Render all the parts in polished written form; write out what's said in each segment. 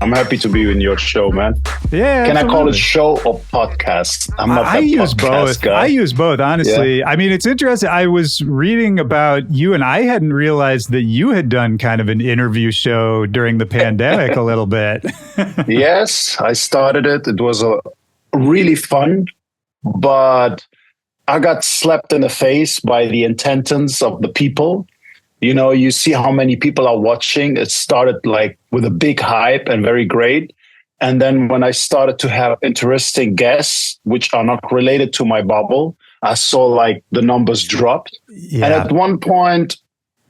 I'm happy to be in your show, man. Yeah, Can absolutely. I call it show or podcast? I'm not I that use podcast both. guy. I use both, honestly. Yeah. I mean, it's interesting. I was reading about you, and I hadn't realized that you had done kind of an interview show during the pandemic a little bit. Yes, I started it. It was really fun, but I got slapped in the face by the intentions of the people. You know, you see how many people are watching. It started like with a big hype and very great. And then when I started to have interesting guests, which are not related to my bubble, I saw like the numbers dropped. Yeah. And at one point,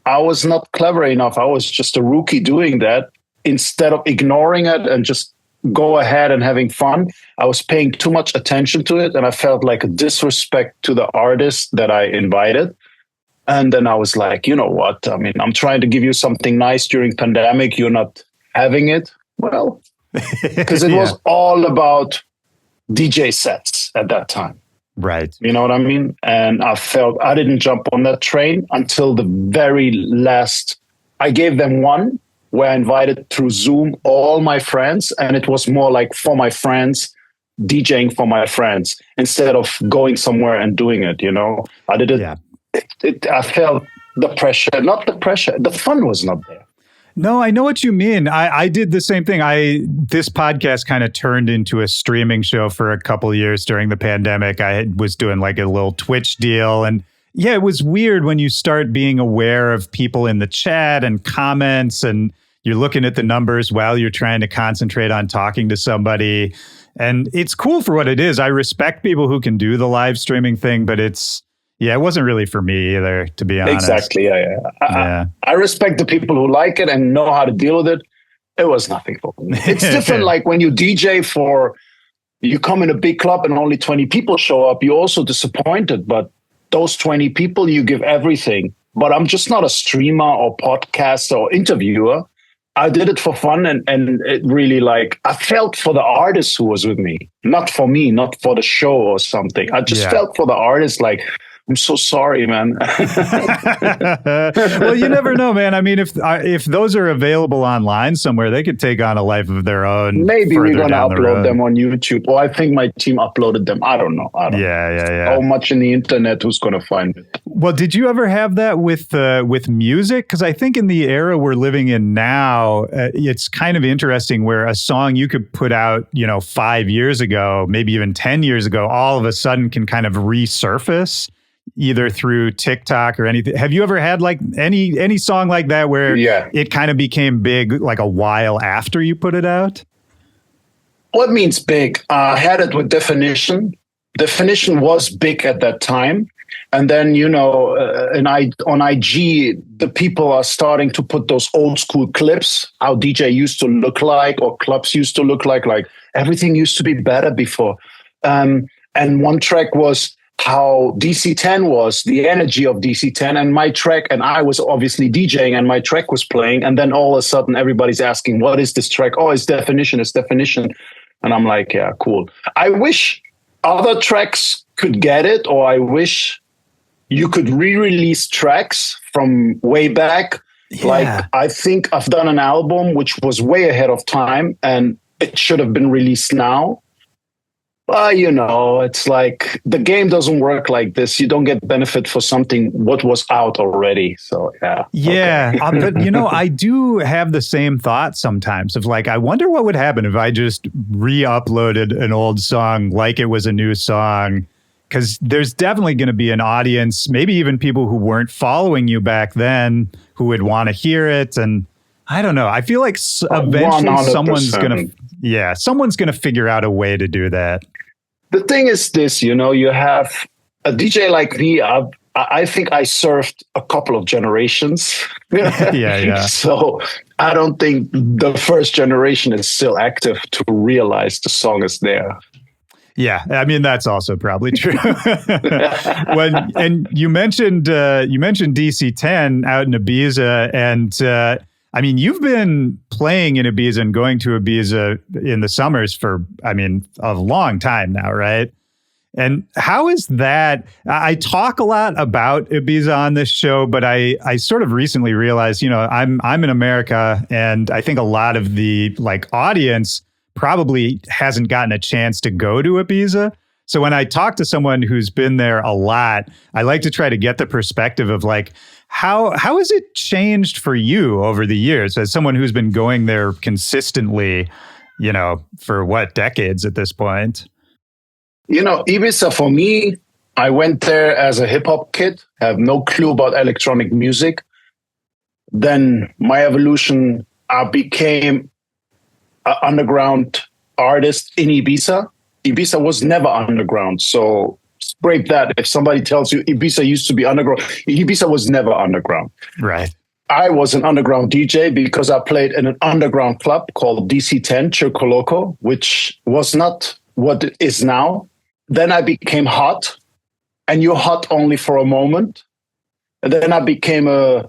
I was not clever enough. I was just a rookie doing that. Instead of ignoring it and just go ahead and having fun, I was paying too much attention to it. And I felt like a disrespect to the artist that I invited. And then I was like, you know what? I mean, I'm trying to give you something nice during pandemic. You're not having it. Well, because it was all about DJ sets at that time. Right. You know what I mean? And I felt I didn't jump on that train until the very last. I gave them one where I invited through Zoom all my friends. And it was more like for my friends, DJing for my friends, instead of going somewhere and doing it, you know? I did it. Yeah. I felt the pressure, not the pressure. The fun was not there. No, I know what you mean. I did the same thing. This podcast kind of turned into a streaming show for a couple of years during the pandemic. I was doing like a little Twitch deal. And yeah, it was weird when you start being aware of people in the chat and comments, and you're looking at the numbers while you're trying to concentrate on talking to somebody. And it's cool for what it is. I respect people who can do the live streaming thing, but it wasn't really for me either, to be honest. Exactly. Yeah. I respect the people who like it and know how to deal with it. It was nothing for me. It's different. Like when you DJ you come in a big club and only 20 people show up, you're also disappointed. But those 20 people, you give everything. But I'm just not a streamer or podcaster or interviewer. I did it for fun, and it really, like, I felt for the artist who was with me, not for me, not for the show or something. I just felt for the artist, like, I'm so sorry, man. Well, you never know, man. I mean, if those are available online somewhere, they could take on a life of their own. Maybe we're going to upload them on YouTube. Or I think my team uploaded them. I don't know. Yeah. How much in the internet, who's going to find it? Well, did you ever have that with music? Because I think in the era we're living in now, it's kind of interesting where a song you could put out, 5 years ago, maybe even 10 years ago, all of a sudden can kind of resurface, either through TikTok or anything. Have you ever had like any song like that where it kind of became big like a while after you put it out? What means big? I had it with Definition. Definition was big at that time. And then, on IG, the people are starting to put those old school clips, how DJ used to look like, or clubs used to look like everything used to be better before. And one track was how DC-10 was, the energy of DC-10, and my track, and I was obviously DJing and my track was playing, and then all of a sudden everybody's asking, what is this track? Oh, it's Definition. And I'm like, yeah, cool. I wish other tracks could get it, or I wish you could re-release tracks from way back. Yeah. Like, I think I've done an album which was way ahead of time, and it should have been released now. It's like the game doesn't work like this. You don't get benefit for something what was out already. So, yeah. Yeah. Okay. But, I do have the same thought sometimes of like, I wonder what would happen if I just re-uploaded an old song like it was a new song. Because there's definitely going to be an audience, maybe even people who weren't following you back then who would want to hear it. And I don't know. I feel like eventually 100%. someone's going to figure out a way to do that. The thing is this, you have a DJ like me. I think I served a couple of generations. Yeah. So I don't think the first generation is still active to realize the song is there. Yeah, I mean that's also probably true. And you mentioned DC-10 out in Ibiza, and I mean you've been playing in Ibiza and going to Ibiza in the summers for a long time now, right? And how is that? I talk a lot about Ibiza on this show, but I sort of recently realized, I'm in America, and I think a lot of the audience probably hasn't gotten a chance to go to Ibiza. So when I talk to someone who's been there a lot, I like to try to get the perspective of how has it changed for you over the years as someone who's been going there consistently, for decades at this point? Ibiza for me, I went there as a hip hop kid, have no clue about electronic music. Then my evolution, I became an underground artist in Ibiza. Ibiza was never underground. So scrape that. If somebody tells you Ibiza used to be underground, Ibiza was never underground. Right. I was an underground DJ because I played in an underground club called DC10, Circo Loco, which was not what it is now. Then I became hot, and you're hot only for a moment. And then I became a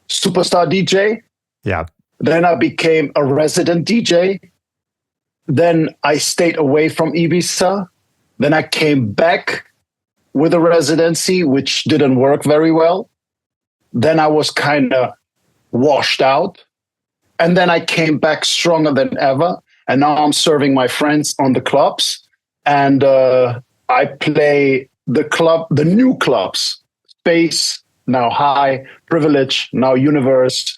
superstar DJ. Yeah. Then I became a resident DJ. Then I stayed away from Ibiza. Then I came back with a residency, which didn't work very well. Then I was kind of washed out. And then I came back stronger than ever. And now I'm serving my friends on the clubs. And I play the new clubs, Space, now High, Privilege, now Universe.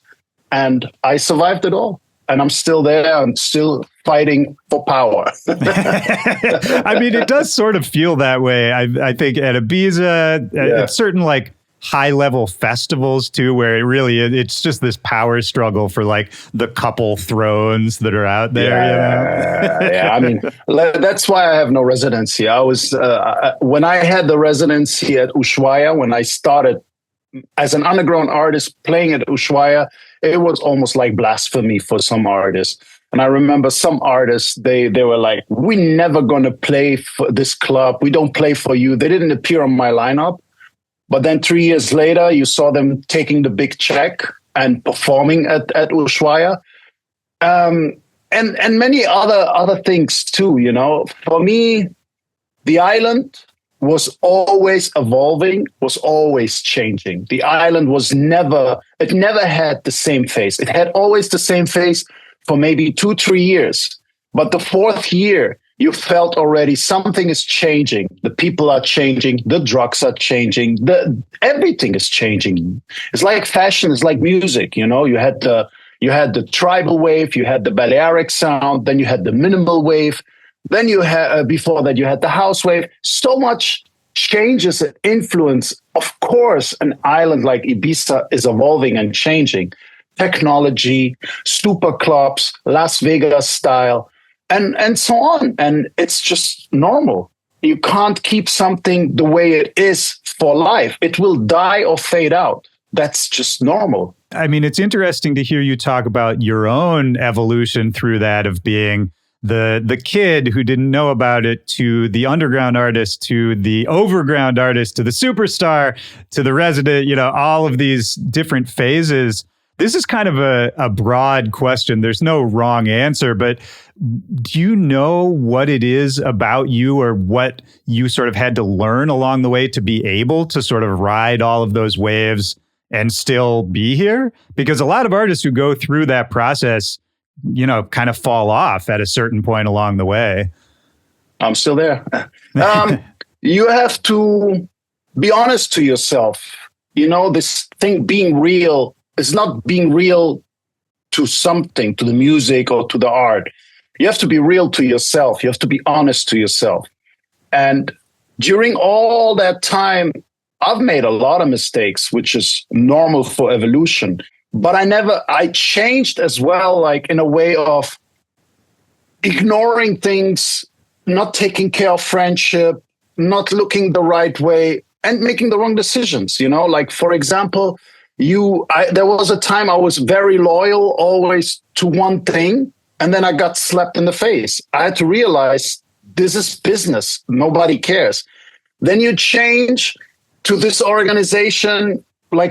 And I survived it all. And I'm still there. I'm still fighting for power. I mean, it does sort of feel that way. I think at Ibiza, at certain high-level festivals too, where it's just this power struggle for the couple thrones that are out there. Yeah. I mean, that's why I have no residency. I was when I had the residency at Ushuaia, when I started as an underground artist playing at Ushuaia, it was almost like blasphemy for some artists. And I remember some artists, they were like, "We're never going to play for this club. We don't play for you." They didn't appear on my lineup. But then 3 years later, you saw them taking the big check and performing at Ushuaia. And many other things too, For me, the island was always evolving, was always changing. The island it never had the same face. It had always the same face for maybe 2-3 years. But the fourth year, you felt already something is changing. The people are changing. The drugs are changing. Everything is changing. It's like fashion. It's like music. You had the tribal wave. You had the Balearic sound. Then you had the minimal wave. Then you had before that you had the house wave. So much changes and influence. Of course, an island like Ibiza is evolving and changing. Technology, super clubs, Las Vegas style. And so on. And it's just normal. You can't keep something the way it is for life. It will die or fade out. That's just normal. I mean, it's interesting to hear you talk about your own evolution through that of being the kid who didn't know about it to the underground artist, to the overground artist, to the superstar, to the resident, all of these different phases. This is kind of a broad question. There's no wrong answer, but do you know what it is about you or what you sort of had to learn along the way to be able to sort of ride all of those waves and still be here? Because a lot of artists who go through that process, kind of fall off at a certain point along the way. I'm still there. You have to be honest to yourself. This thing being real is not being real to something, to the music or to the art. You have to be real to yourself. You have to be honest to yourself. And during all that time, I've made a lot of mistakes, which is normal for evolution. But I changed as well, in a way of ignoring things, not taking care of friendship, not looking the right way, and making the wrong decisions. For example, there was a time I was very loyal always to one thing, and then I got slapped in the face. I had to realize this is business. Nobody cares. Then you change to this organization.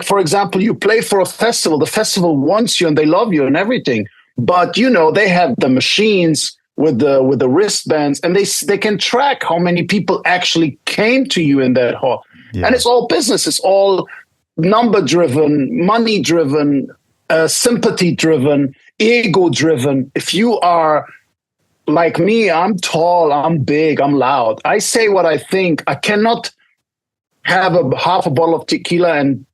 For example, you play for a festival. The festival wants you and they love you and everything. But, they have the machines with the wristbands, and they can track how many people actually came to you in that hall. Yeah. And it's all business. It's all number driven, money driven, sympathy driven, ego driven. If you are like me, I'm tall, I'm big, I'm loud. I say what I think. I cannot have half a bottle of tequila and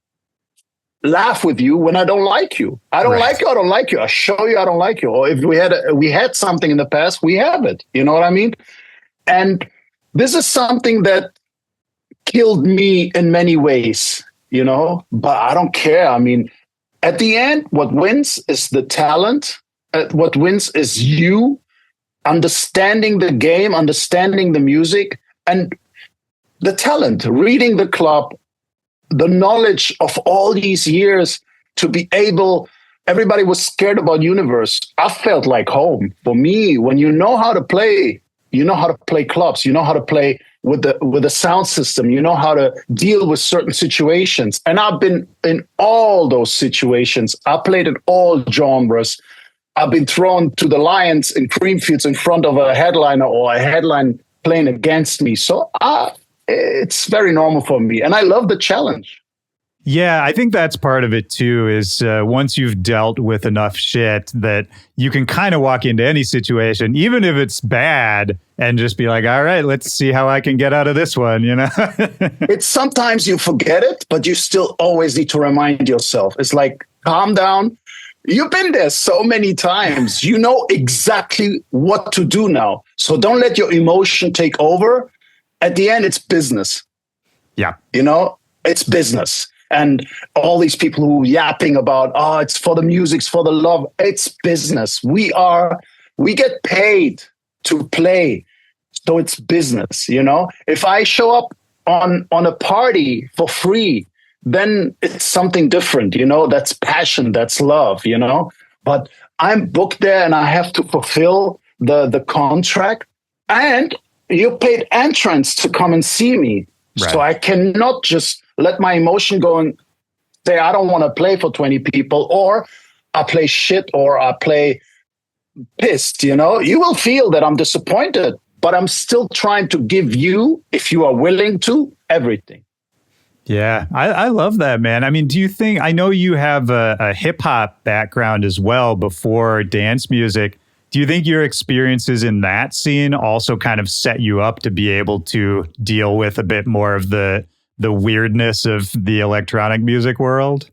laugh with you when I don't like you. I don't like you. I don't like you. I show you I don't like you. Or if we had something in the past, we have it. You know what I mean? And this is something that killed me in many ways, you know, but I don't care. I mean, at the end, what wins is the talent. What wins is you understanding the game, understanding the music, and the talent, reading the club, the knowledge of all these years to be able. Everybody was scared about Universe. I felt like home. For me, when you know how to play, you know how to play clubs, you know how to play with the sound system, you know how to deal with certain situations. And I've been in all those situations. I played in all genres. I've been thrown to the lions in Creamfields in front of a headliner or a headline playing against me. So it's very normal for me. And I love the challenge. Yeah, I think that's part of it too, is once you've dealt with enough shit that you can kind of walk into any situation, even if it's bad, and just be like, all right, let's see how I can get out of this one, you know? It's sometimes you forget it, but you still always need to remind yourself. It's like, calm down. You've been there so many times. You know exactly what to do now. So don't let your emotion take over. At the end, it's business. Yeah. You know, it's business. And all these people who are yapping about, it's for the music, it's for the love. It's business. We get paid to play. So it's business, you know. If I show up on a party for free, then it's something different, you know. That's passion, that's love, you know. But I'm booked there and I have to fulfill the contract. And you paid entrance to come and see me. Right. So I cannot just let my emotion go and say, I don't want to play for 20 people, or I play shit, or I play pissed, you know. You will feel that I'm disappointed, but I'm still trying to give you, if you are willing to, everything. Yeah, I love that, man. I mean, do you think, I know you have a hip hop background as well before dance music. Do you think your experiences in that scene also kind of set you up to be able to deal with a bit more of the weirdness of the electronic music world?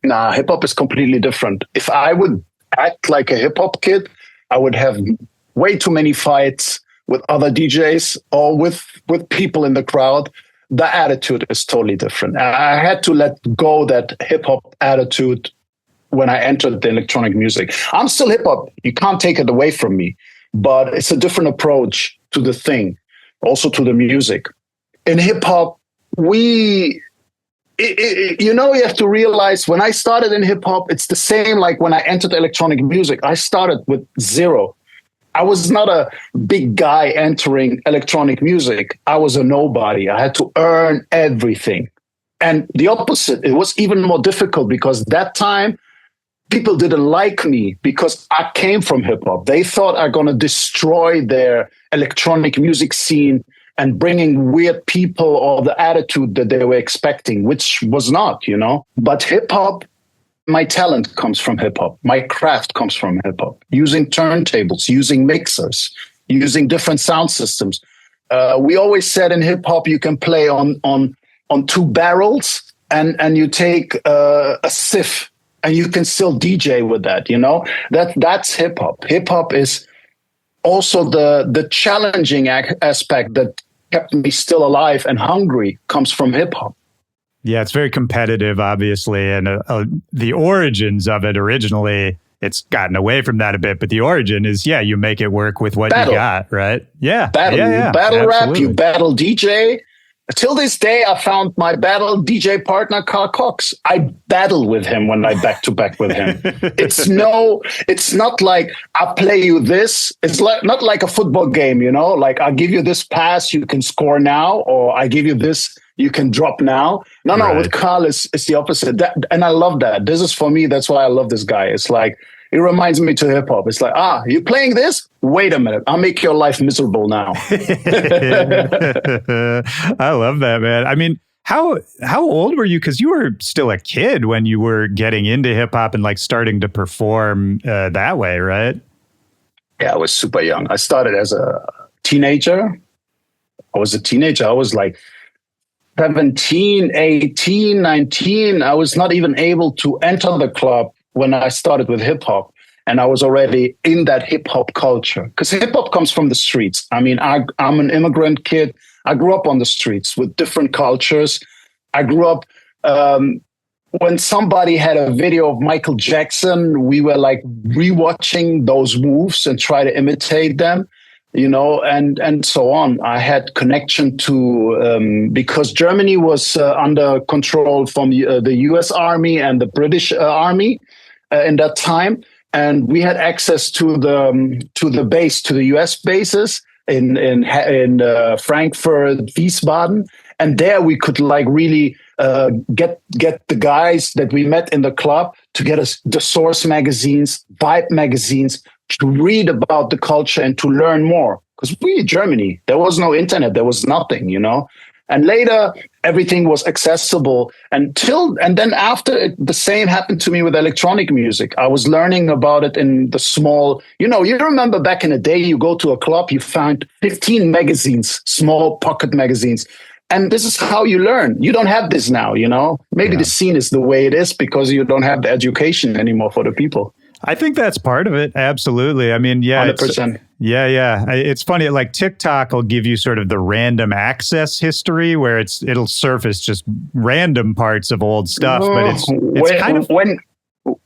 Nah, hip hop is completely different. If I would act like a hip hop kid, I would have way too many fights with other DJs or with people in the crowd. The attitude is totally different. I had to let go that hip hop attitude when I entered the electronic music. I'm still hip hop. You can't take it away from me, but it's a different approach to the thing, also to the music. In hip hop, you have to realize when I started in hip hop, it's the same like when I entered electronic music. I started with zero. I was not a big guy entering electronic music. I was a nobody. I had to earn everything. And the opposite, it was even more difficult because that time people didn't like me because I came from hip hop. They thought I'm going to destroy their electronic music scene and bringing weird people or the attitude that they were expecting, which was not, you know. But hip hop, my talent comes from hip hop. My craft comes from hip hop. Using turntables, using mixers, using different sound systems. We always said in hip hop you can play on two barrels and you take a sieve and you can still DJ with that. You know, that's hip hop. Hip hop is also the challenging aspect that kept me still alive and hungry comes from hip hop. Yeah, it's very competitive, obviously, and the origins of it originally, it's gotten away from that a bit, but the origin is, you make it work with what you got, right? Yeah. Battle, yeah, you battle absolutely. Rap, you battle DJ. Till this day, I found my battle DJ partner, Carl Cox. I battle with him when I back to back with him. It's not like I play you this. It's not like a football game, you know, like I give you this pass, you can score now, or I give you this, you can drop now. No, with Carl, it's the opposite. And I love that. This is for me. That's why I love this guy. It's like It reminds me to hip hop. It's like, you playing this? Wait a minute. I'll make your life miserable now. I love that, man. I mean, how old were you? Because you were still a kid when you were getting into hip hop and like starting to perform that way, right? Yeah, I was super young. I started as a teenager. I was a teenager. I was like 17, 18, 19. I was not even able to enter the club when I started with hip hop. And I was already in that hip hop culture, because hip hop comes from the streets. I mean, I'm an immigrant kid. I grew up on the streets with different cultures. I grew up when somebody had a video of Michael Jackson, we were like rewatching those moves and try to imitate them, and so on. I had connection to, because Germany was under control from the US Army and the British Army in that time. And we had access to the base, to the U.S. bases in Frankfurt, Wiesbaden, and there we could like really get the guys that we met in the club to get us the Source magazines, Vibe magazines, to read about the culture and to learn more. Because Germany, there was no internet, there was nothing, And later, everything was accessible and then after, the same happened to me with electronic music. I was learning about it in the small, you remember back in the day, you go to a club, you found 15 magazines, small pocket magazines. And this is how you learn. You don't have this now, Maybe the scene is the way it is because you don't have the education anymore for the people. I think that's part of it. Absolutely. I mean, yeah. 100%. Yeah. It's funny. Like TikTok will give you sort of the random access history where it'll surface just random parts of old stuff. But it's kind of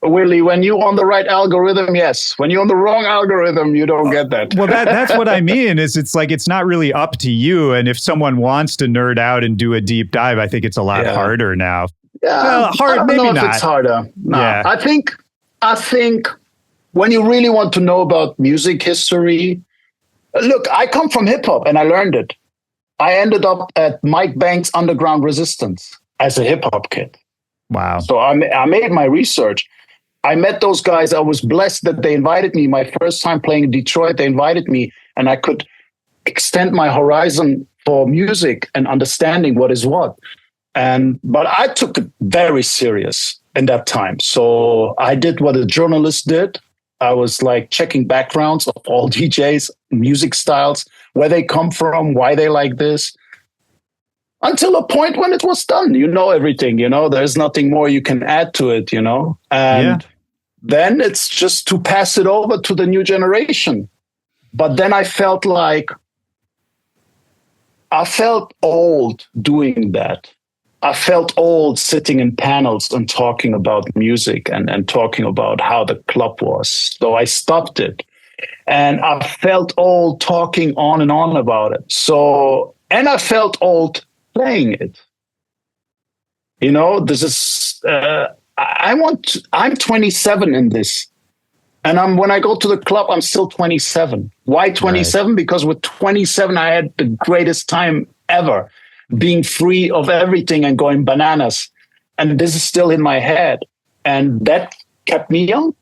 Willy, when you're on the right algorithm, yes. When you're on the wrong algorithm, you don't get that. Well, that's what I mean. It's like it's not really up to you. And if someone wants to nerd out and do a deep dive, I think it's a lot harder now. Yeah, well, hard. I don't maybe know if not. it's harder. No, yeah. I think when you really want to know about music history, look, I come from hip hop and I learned it. I ended up at Mike Banks' Underground Resistance as a hip hop kid. Wow. So I made my research. I met those guys. I was blessed that they invited me. My first time playing in Detroit, they invited me and I could extend my horizon for music and understanding what is what. But I took it very serious in that time. So I did what a journalist did. I was like checking backgrounds of all DJs, music styles, where they come from, why they like this, until a point when it was done. You know everything, there's nothing more you can add to it, and then it's just to pass it over to the new generation. But then I felt old doing that. I felt old sitting in panels and talking about music and talking about how the club was. So I stopped it. And I felt old talking on and on about it. And I felt old playing it. This is, I'm 27 in this. And when I go to the club, I'm still 27. Why 27? Right. Because with 27, I had the greatest time ever. Being free of everything and going bananas. And this is still in my head. And that kept me young.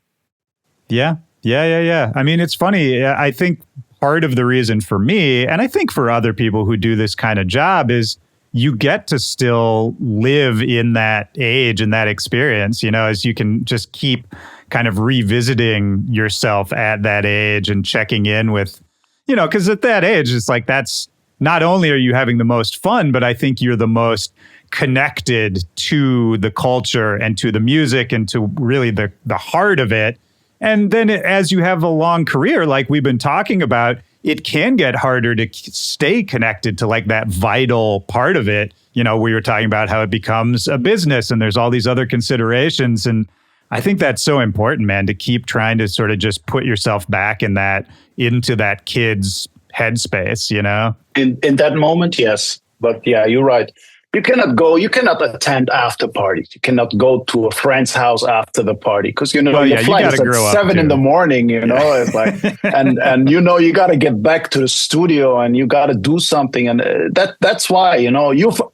Yeah. I mean, it's funny. I think part of the reason for me, and I think for other people who do this kind of job, is you get to still live in that age and that experience, as you can just keep kind of revisiting yourself at that age and checking in with, because at that age, it's like that's, not only are you having the most fun, but I think you're the most connected to the culture and to the music and to really the heart of it. And then as you have a long career, like we've been talking about, it can get harder to stay connected to like that vital part of it. We were talking about how it becomes a business and there's all these other considerations. And I think that's so important, man, to keep trying to sort of just put yourself back into that kid's headspace, In that moment, yes. But yeah, you're right. You cannot attend after parties. You cannot go to a friend's house after the party because your flight is at 7 in the morning, it's like, and you got to get back to the studio and you got to do something. And that's why,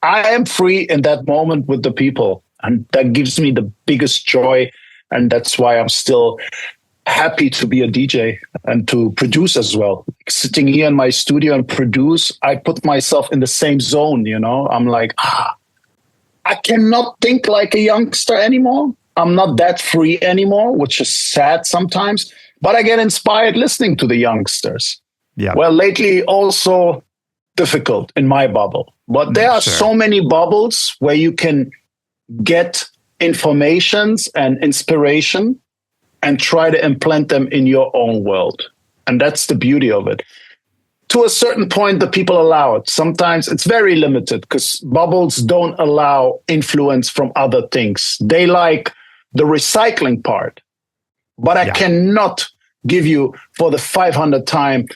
I am free in that moment with the people. And that gives me the biggest joy. And that's why I'm still happy to be a DJ and to produce as well. Sitting here in my studio and produce, I put myself in the same zone, you know? I'm like, I cannot think like a youngster anymore. I'm not that free anymore, which is sad sometimes, but I get inspired listening to the youngsters. Yeah. Well, lately also difficult in my bubble, but there are so many bubbles where you can get informations and inspiration and try to implant them in your own world. And that's the beauty of it. To a certain point, the people allow it. Sometimes it's very limited because bubbles don't allow influence from other things. They like the recycling part. But I cannot give you for the 500th time,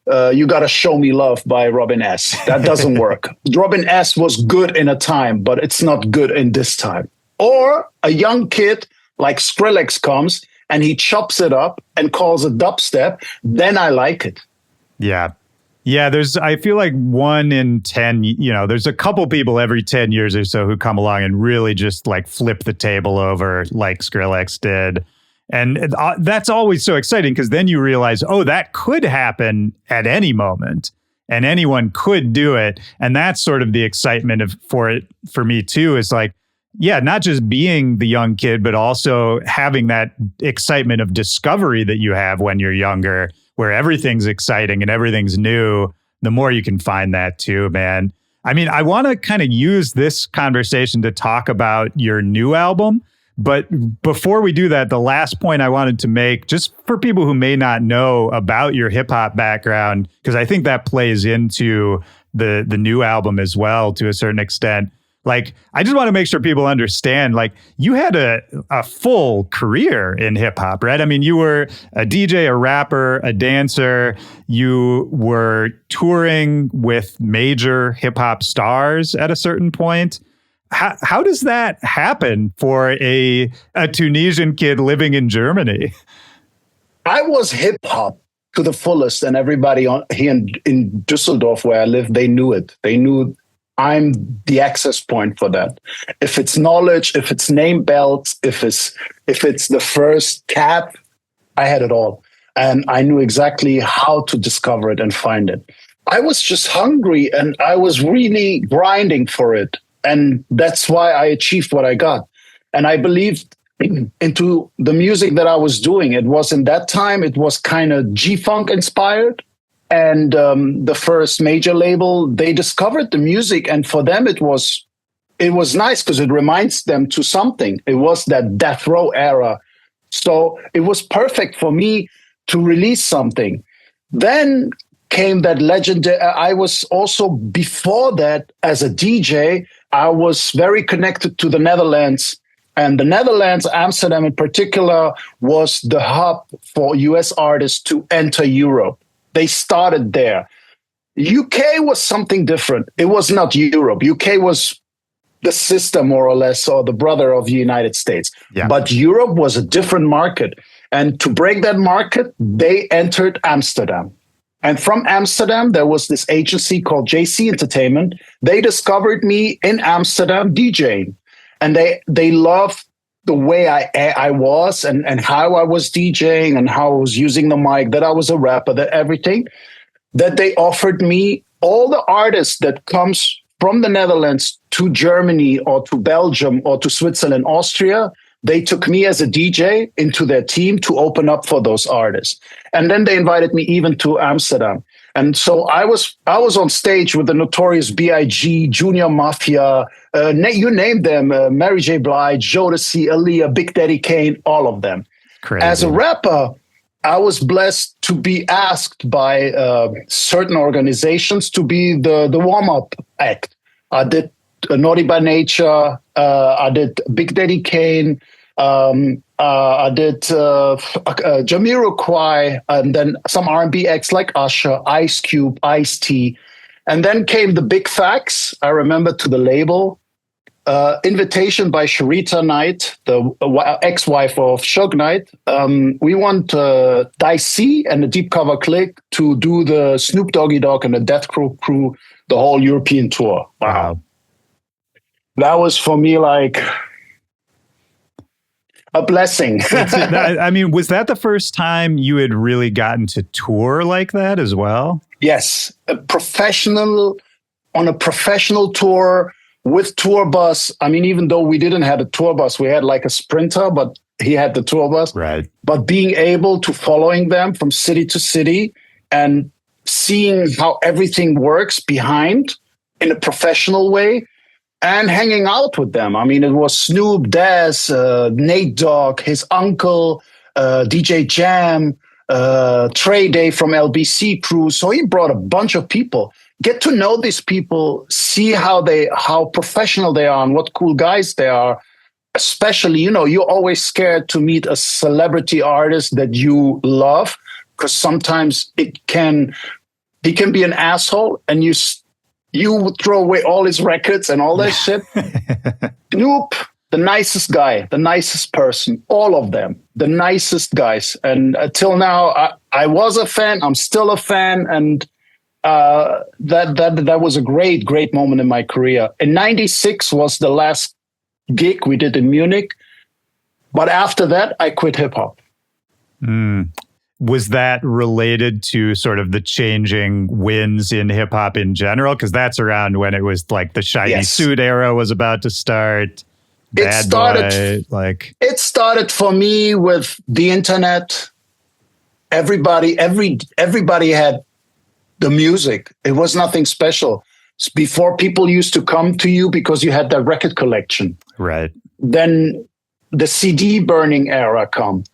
You Gotta Show Me Love by Robin S. That doesn't work. Robin S. was good in a time, but it's not good in this time. Or a young kid like Skrillex comes and he chops it up and calls it dubstep, then I like it. Yeah. Yeah, I feel like 1 in 10, there's a couple people every 10 years or so who come along and really just like flip the table over like Skrillex did. And that's always so exciting because then you realize, oh, that could happen at any moment and anyone could do it. And that's sort of the excitement for me too, is like, yeah, not just being the young kid, but also having that excitement of discovery that you have when you're younger, where everything's exciting and everything's new. The more you can find that too, man. I mean, I want to kind of use this conversation to talk about your new album. But before we do that, the last point I wanted to make, just for people who may not know about your hip hop background, because I think that plays into the new album as well to a certain extent. Like, I just want to make sure people understand, like, you had a full career in hip hop, right? I mean, you were a DJ, a rapper, a dancer. You were touring with major hip hop stars at a certain point. How does that happen for a Tunisian kid living in Germany? I was hip hop to the fullest, and everybody here in Düsseldorf where I live, they knew it. They knew I'm the access point for that. If it's knowledge, if it's name belts, if it's the first cap, I had it all. And I knew exactly how to discover it and find it. I was just hungry and I was really grinding for it. And that's why I achieved what I got. And I believed into the music that I was doing. It was in that time, it was kind of G-Funk inspired. And the first major label, they discovered the music. And for them, it was nice because it reminds them to something. It was that death row era. So it was perfect for me to release something. Then came that legendary. I was also, before that, as a DJ, I was very connected to the Netherlands. And the Netherlands, Amsterdam in particular, was the hub for US artists to enter Europe. They started there. UK was something different. It was not Europe. UK was the sister, more or less, or the brother of the United States. Yeah. But Europe was a different market. And to break that market, they entered Amsterdam. And from Amsterdam, there was this agency called JC Entertainment. They discovered me in Amsterdam DJing. And they loved the way I was and how I was DJing and how I was using the mic, that I was a rapper, that everything, that they offered me all the artists that comes from the Netherlands to Germany or to Belgium or to Switzerland, Austria. They took me as a DJ into their team to open up for those artists. And then they invited me even to Amsterdam. And so I was on stage with the Notorious B.I.G., Junior Mafia, you name them, Mary J. Blige, Jodeci, Aaliyah, Big Daddy Kane, all of them. Crazy. As a rapper, I was blessed to be asked by certain organizations to be the warm-up act. I did Naughty by Nature, I did Big Daddy Kane, I did Jamiroquai, and then some R&B acts like Usher, Ice Cube, Ice-T. And then came the big facts, I remember, to the label. Invitation by Sharita Knight, the ex-wife of Suge Knight. We want Dice and the Deep Cover Click to do the Snoop Doggy Dogg and the Death Crew, the whole European tour. Wow. That was for me like... a blessing. I mean, was that the first time you had really gotten to tour like that as well? Yes, on a professional tour with tour bus. I mean, even though we didn't have a tour bus, we had like a Sprinter, but he had the tour bus. Right. But being able to following them from city to city and seeing how everything works behind in a professional way and hanging out with them. I mean, it was Snoop, Daz, Nate Dogg, his uncle, DJ Jam, Trey Day from LBC crew. So he brought a bunch of people. Get to know these people, see how professional they are and what cool guys they are. Especially, you're always scared to meet a celebrity artist that you love, because sometimes he can be an asshole, and you would throw away all his records and all that shit. Snoop, the nicest guy, the nicest person, all of them, the nicest guys. And until now, I was a fan. I'm still a fan, and that was a great moment in my career. In '96 was the last gig we did in Munich, but after that, I quit hip hop. Was that related to sort of the changing winds in hip hop in general? Because that's around when it was like the shiny suit era was about to start. It started for me with the internet. Everybody had the music. It was nothing special. Before, people used to come to you because you had that record collection. Right. Then the CD burning era come.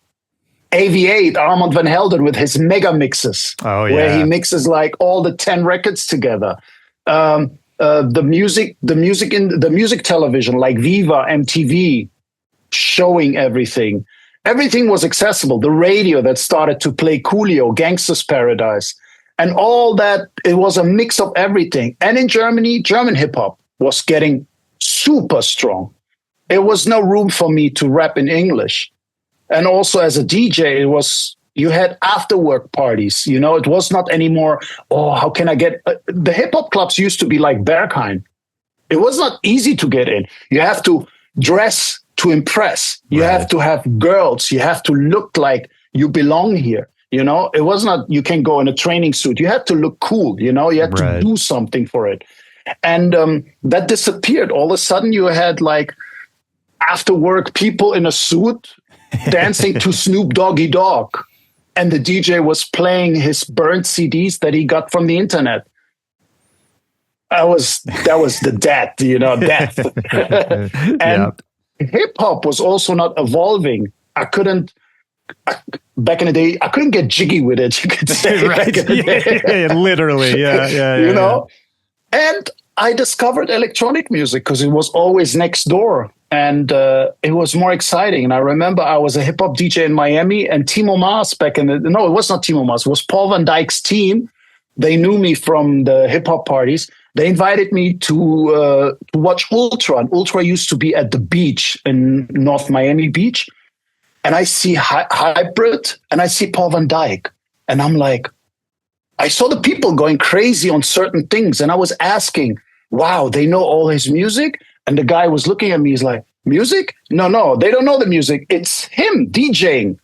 AV8, Armand Van Helden with his mega mixes, where he mixes like all the 10 records together. The music television like Viva, MTV, showing everything. Everything was accessible. The radio that started to play Coolio, Gangsta's Paradise, and all that. It was a mix of everything. And in Germany, German hip hop was getting super strong. There was no room for me to rap in English. And also as a DJ, you had after work parties. It was not anymore, how can I get... the hip hop clubs used to be like Berghain. It was not easy to get in. You have to dress to impress. You have to have girls. You have to look like you belong here. It was not, you can go in a training suit. You had to look cool. You had to do something for it. And that disappeared. All of a sudden you had like after work people in a suit dancing to Snoop Doggy Dogg. And the DJ was playing his burnt CDs that he got from the internet. That was the death. And hip hop was also not evolving. Back in the day, I couldn't get jiggy with it, you could say. Right. Literally. Yeah. And I discovered electronic music because it was always next door. And it was more exciting. And I remember I was a hip hop DJ in Miami, and Timo Maas no, it was not Timo Maas. It was Paul van Dijk's team. They knew me from the hip hop parties. They invited me to watch Ultra. And Ultra used to be at the beach in North Miami Beach. And I see Hybrid and I see Paul van Dijk. And I'm like, I saw the people going crazy on certain things. And I was asking, wow, they know all his music? And the guy was looking at me, he's like, music? No, they don't know the music. It's him DJing.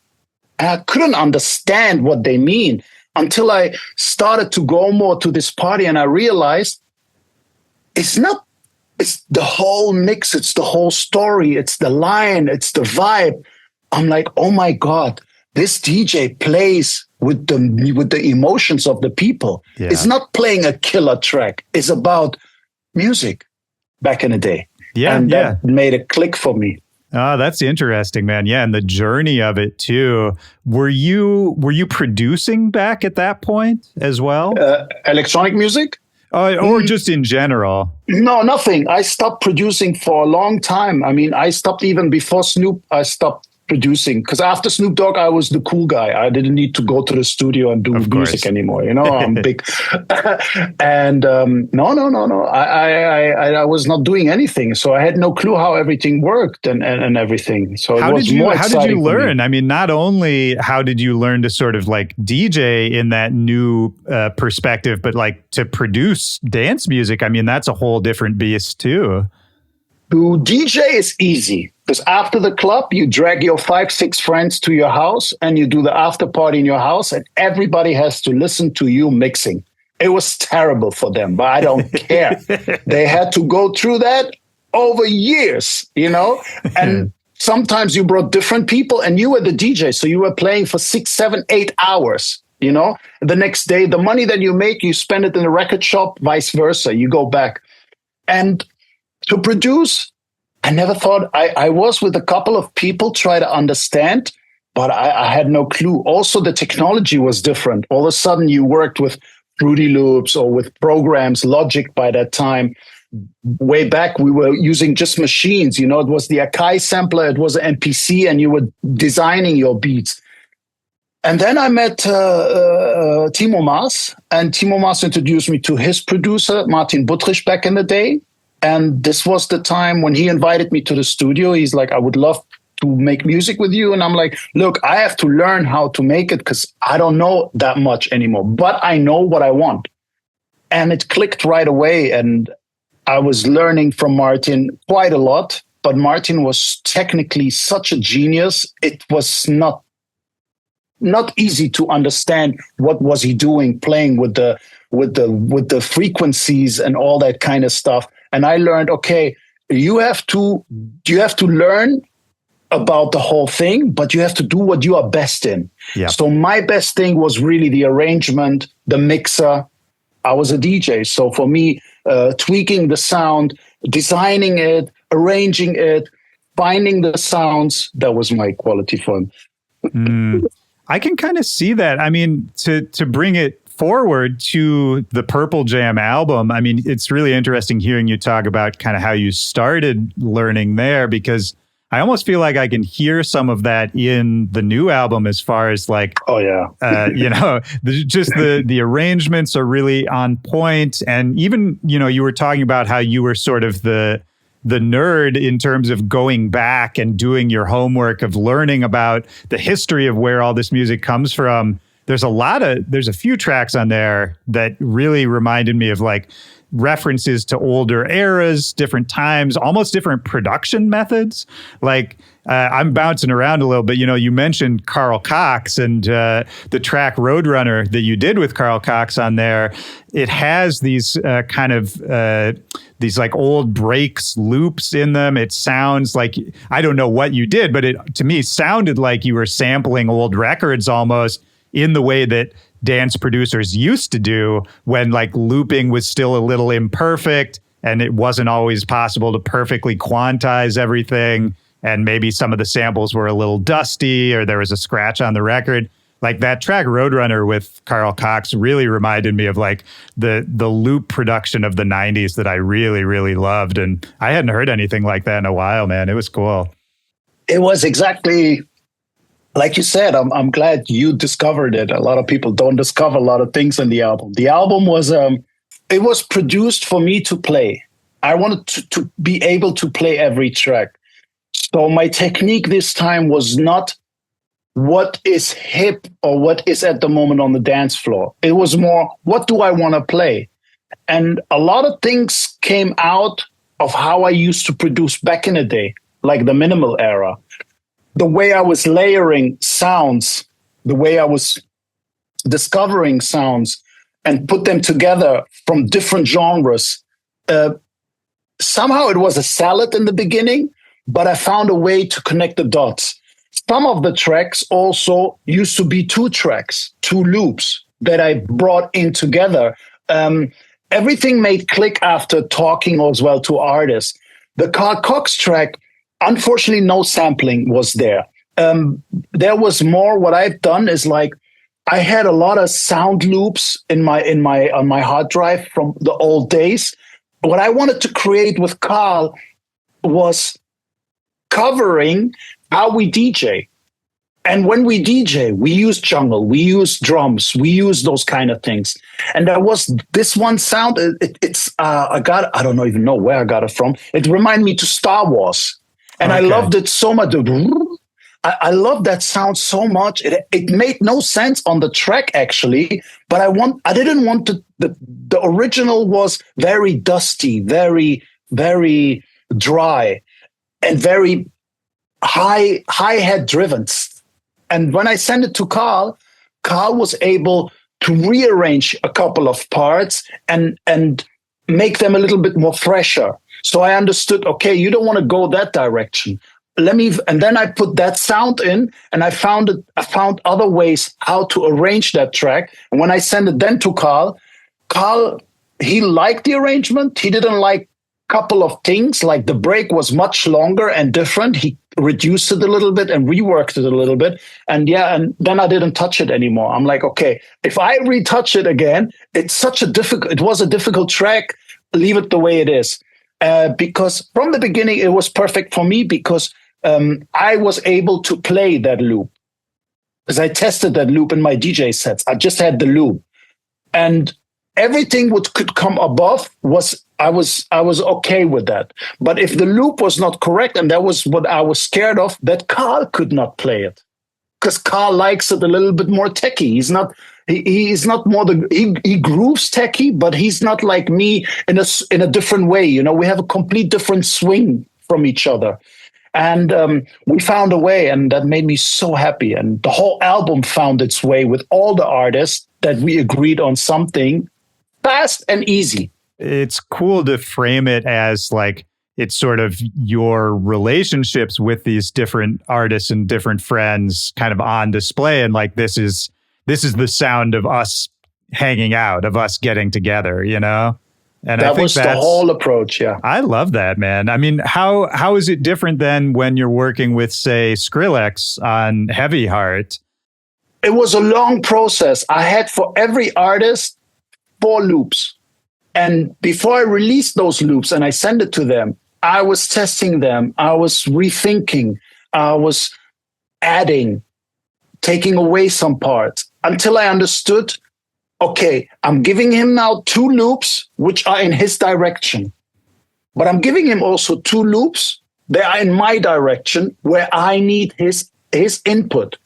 And I couldn't understand what they mean until I started to go more to this party, and I realized it's the whole mix, it's the whole story, it's the line, it's the vibe. I'm like, oh my God, this DJ plays with the emotions of the people. Yeah. It's not playing a killer track. It's about music back in the day. Yeah, and that made a click for me. Oh, that's interesting, man. Yeah, and the journey of it too. Were you producing back at that point as well? Electronic music? Or just in general? No, nothing. I stopped producing for a long time. I mean, I stopped even before Snoop. I stopped producing because after Snoop Dogg, I was the cool guy. I didn't need to go to the studio and do music anymore. I'm big. And no. I was not doing anything, so I had no clue how everything worked and everything. So it was more exciting. How did you learn? I mean, not only how did you learn to sort of like DJ in that new perspective, but like to produce dance music. I mean, that's a whole different beast too. To DJ is easy because after the club, you drag your 5, 6 friends to your house and you do the after party in your house, and everybody has to listen to you mixing. It was terrible for them, but I don't care. They had to go through that over years, and sometimes you brought different people and you were the DJ. So you were playing for 6, 7, 8 hours, the next day, the money that you make, you spend it in a record shop, vice versa. You go back. And to produce, I never thought I was with a couple of people try to understand, but I had no clue. Also, the technology was different. All of a sudden, you worked with Fruity Loops or with programs, Logic by that time. Way back, we were using just machines. It was the Akai sampler, it was an MPC, and you were designing your beats. And then I met Timo Maas, and Timo Maas introduced me to his producer, Martin Buttrich, back in the day. And this was the time when he invited me to the studio. He's like, I would love to make music with you. And I'm like, look, I have to learn how to make it because I don't know that much anymore, but I know what I want. And it clicked right away. And I was learning from Martin quite a lot, but Martin was technically such a genius. It was not easy to understand what was he doing, playing with the frequencies and all that kind of stuff. And I learned, okay, you have to learn about the whole thing, but you have to do what you are best in. Yeah. So my best thing was really the arrangement, the mixer. I was a DJ. So for me, tweaking the sound, designing it, arranging it, finding the sounds, that was my quality for him. I can kind of see that. I mean, to bring it forward to the Purple Jam album, I mean, it's really interesting hearing you talk about kind of how you started learning there, because I almost feel like I can hear some of that in the new album as far as like, just the arrangements are really on point. And even, you were talking about how you were sort of the nerd in terms of going back and doing your homework of learning about the history of where all this music comes from. There's a few tracks on there that really reminded me of like references to older eras, different times, almost different production methods. Like I'm bouncing around a little bit. You mentioned Carl Cox and the track Roadrunner that you did with Carl Cox on there. It has these these like old breaks, loops in them. It sounds like, I don't know what you did, but it to me sounded like you were sampling old records almost, in the way that dance producers used to do when like looping was still a little imperfect and it wasn't always possible to perfectly quantize everything. And maybe some of the samples were a little dusty or there was a scratch on the record. Like that track Roadrunner with Carl Cox really reminded me of like the loop production of the 90s that I really, really loved. And I hadn't heard anything like that in a while, man. It was cool. It was exactly like you said. I'm glad you discovered it. A lot of people don't discover a lot of things in the album. The album was, it was produced for me to play. I wanted to be able to play every track. So my technique this time was not what is hip or what is at the moment on the dance floor. It was more, what do I want to play? And a lot of things came out of how I used to produce back in the day, like the minimal era. The way I was layering sounds, the way I was discovering sounds and put them together from different genres. Somehow it was a salad in the beginning, but I found a way to connect the dots. Some of the tracks also used to be 2 tracks, 2 loops that I brought in together. Everything made click after talking as well to artists. The Carl Cox track, unfortunately, no sampling was there. There was more. What I've done is like I had a lot of sound loops on my hard drive from the old days. What I wanted to create with Carl was covering how we DJ. And when we DJ, we use jungle, we use drums, we use those kind of things. And there was this one sound. I don't even know where I got it from. It reminded me to Star Wars. And okay. I loved it so much. I love that sound so much. It made no sense on the track actually, but I didn't want to. The original was very dusty, very, very dry and very high head driven. And when I sent it to Carl was able to rearrange a couple of parts and make them a little bit more fresher. So I understood, okay, you don't want to go that direction. And then I put that sound in, and I found other ways how to arrange that track. And when I sent it then to Carl, he liked the arrangement. He didn't like a couple of things, like the break was much longer and different. He reduced it a little bit and reworked it a little bit. And then I didn't touch it anymore. I'm like, okay, if I retouch it again, it was a difficult track. Leave it the way it is. Because from the beginning, it was perfect for me because I was able to play that loop. Because I tested that loop in my DJ sets. I just had the loop. And everything could come above I was okay with that. But if the loop was not correct, and that was what I was scared of, that Carl could not play it. Because Carl likes it a little bit more techie. He's not more he grooves techie, but he's not like me in a different way. You know, we have a complete different swing from each other. And we found a way, and that made me so happy. And the whole album found its way with all the artists that we agreed on something fast and easy. It's cool to frame it as like it's sort of your relationships with these different artists and different friends kind of on display. And like, this is the sound of us hanging out, of us getting together, you know? And that was the whole approach. Yeah. I love that, man. I mean, how is it different than when you're working with, say, Skrillex on Heavy Heart? It was a long process. I had for every artist 4 loops. And before I released those loops and I sent it to them, I was testing them. I was rethinking. I was adding, taking away some parts until I understood, okay, I'm giving him now 2 loops, which are in his direction. But I'm giving him also 2 loops. They are in my direction where I need his input.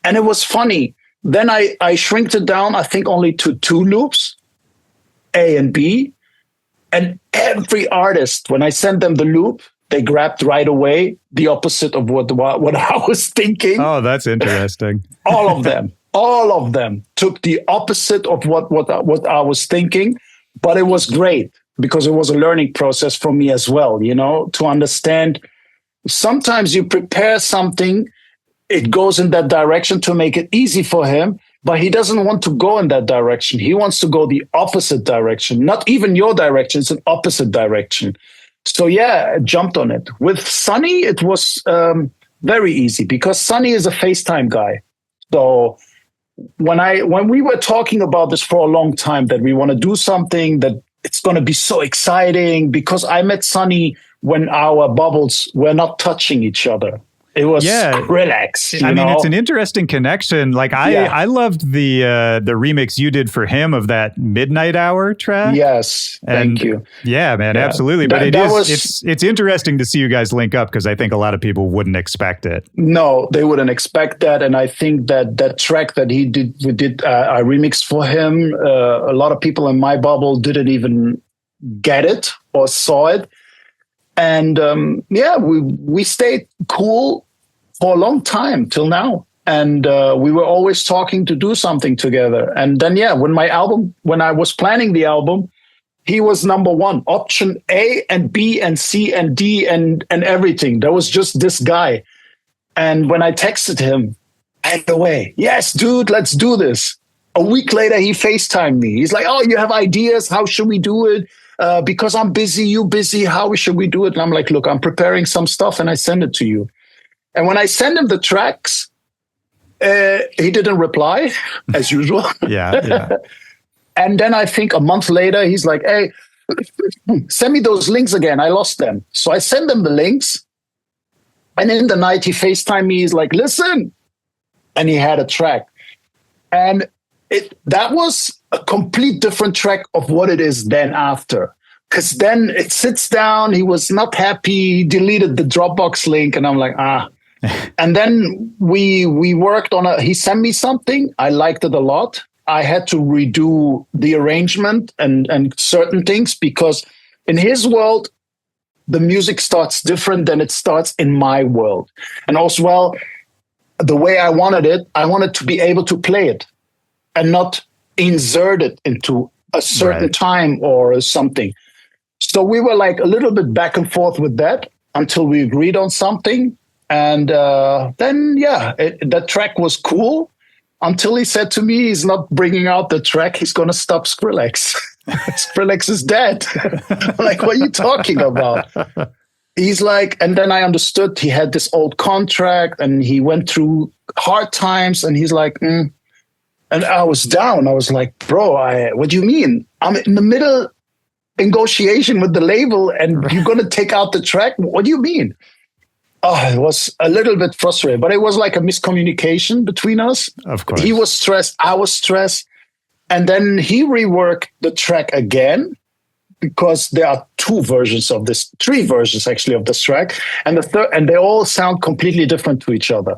And it was funny. Then I shrinked it down, I think only to 2 loops, A and B. And every artist, when I sent them the loop, they grabbed right away the opposite of what I was thinking. Oh, that's interesting. All of them took the opposite of what I was thinking. But it was great because it was a learning process for me as well, you know, to understand. Sometimes you prepare something, it goes in that direction to make it easy for him. But he doesn't want to go in that direction. He wants to go the opposite direction, not even your direction. It's an opposite direction. So yeah, I jumped on it. With Sonny, it was very easy because Sonny is a FaceTime guy. So when we were talking about this for a long time, that we want to do something that it's going to be so exciting, because I met Sonny when our bubbles were not touching each other. It was Skrillex. I mean, it's an interesting connection. Like I loved the remix you did for him of that Midnight Hour track. Yes, thank you. Yeah, man, absolutely. But it's interesting to see you guys link up because I think a lot of people wouldn't expect it. No, they wouldn't expect that, and I think that track that we did I remixed for him. A lot of people in my bubble didn't even get it or saw it. And we stayed cool for a long time till now. And we were always talking to do something together. And then, when I was planning the album, he was number 1, option A and B and C and D and everything. There was just this guy. And when I texted him, right away, yes, dude, let's do this. A week later, he FaceTimed me. He's like, oh, you have ideas? How should we do it? Because I'm busy, you busy, how should we do it? And I'm like, look, I'm preparing some stuff and I send it to you. And when I send him the tracks, he didn't reply, as usual. Yeah. And then I think a month later, he's like, hey, send me those links again. I lost them. So I send him the links. And in the night, he FaceTimed me. He's like, listen. And he had a track. And that was a complete different track of what it is then after. Because then it sits down. He was not happy. He deleted the Dropbox link. And I'm like, And then we worked on he sent me something. I liked it a lot. I had to redo the arrangement and certain things because in his world, the music starts different than it starts in my world. And also, well, the way I wanted to be able to play it and not insert it into a certain time or something. So we were like a little bit back and forth with that until we agreed on something. And then, that track was cool until he said to me, he's not bringing out the track. He's going to stop Skrillex. Skrillex is dead. I'm like, what are you talking about? He's like, and then I understood he had this old contract and he went through hard times. And he's like, And I was down. I was like, bro, what do you mean? I'm in the middle negotiation with the label and you're going to take out the track? What do you mean? Oh, it was a little bit frustrating, but it was like a miscommunication between us. Of course. He was stressed. I was stressed. And then he reworked the track again because there are three versions actually of this track. And they all sound completely different to each other.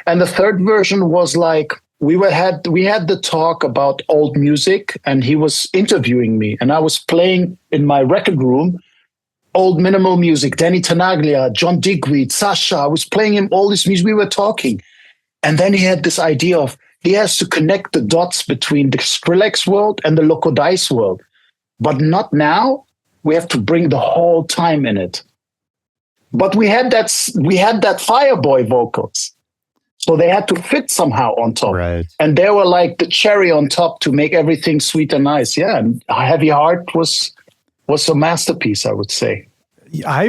And the third version was like, we had the talk about old music and he was interviewing me and I was playing in my record room old minimal music, Danny Tenaglia, John Digweed, Sasha. I was playing him all this music. We were talking. And then he had this idea of he has to connect the dots between the Skrillex world and the Loco Dice world. But not now. We have to bring the whole time in it. But we had that Fireboy vocals. So they had to fit somehow on top. Right. And they were like the cherry on top to make everything sweet and nice. Yeah. And Heavy Heart was a masterpiece, I would say. I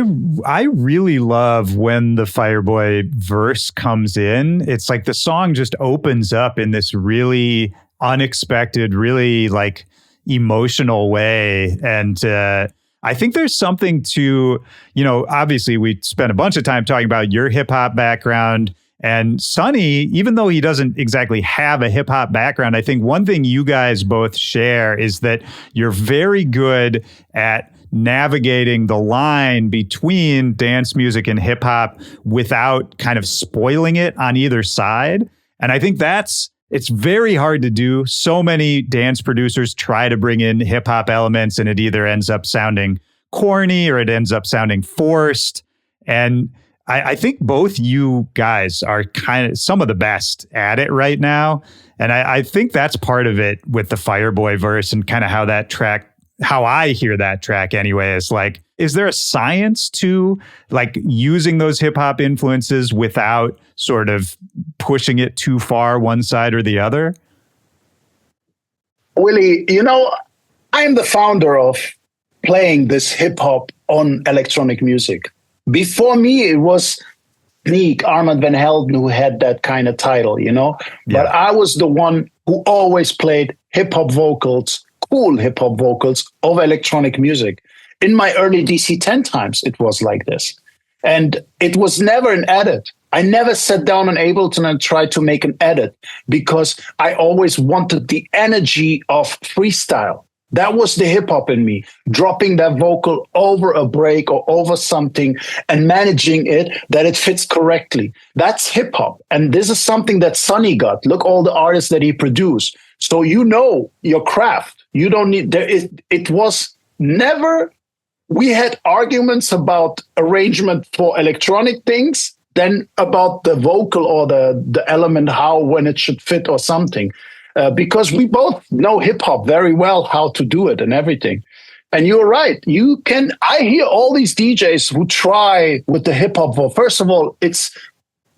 really love when the Fireboy verse comes in. It's like the song just opens up in this really unexpected, really like emotional way. And I think there's something to, obviously we spent a bunch of time talking about your hip hop background. And Sonny, even though he doesn't exactly have a hip hop background, I think one thing you guys both share is that you're very good at navigating the line between dance music and hip hop without kind of spoiling it on either side. And I think it's very hard to do. So many dance producers try to bring in hip hop elements and it either ends up sounding corny or it ends up sounding forced. And I think both you guys are kind of some of the best at it right now. And I think that's part of it with the Fireboy verse and kind of how I hear that track anyway, is like, is there a science to like using those hip hop influences without sort of pushing it too far one side or the other? Willy, I am the founder of playing this hip hop on electronic music. Before me, it was Sneak, Armand Van Helden, who had that kind of title, Yeah. But I was the one who always played hip-hop vocals, cool hip-hop vocals over electronic music. In my early DC-10 times, it was like this. And it was never an edit. I never sat down on Ableton and tried to make an edit because I always wanted the energy of freestyle. That was the hip hop in me, dropping that vocal over a break or over something and managing it that it fits correctly. That's hip hop. And this is something that Sonny got. Look, all the artists that he produced. So your craft. You don't need, it was never, we had arguments about arrangement for electronic things, then about the vocal or the element, when it should fit or something. Because we both know hip hop very well, how to do it and everything. And you're right. I hear all these DJs who try with the hip hop vocal. First of all, it's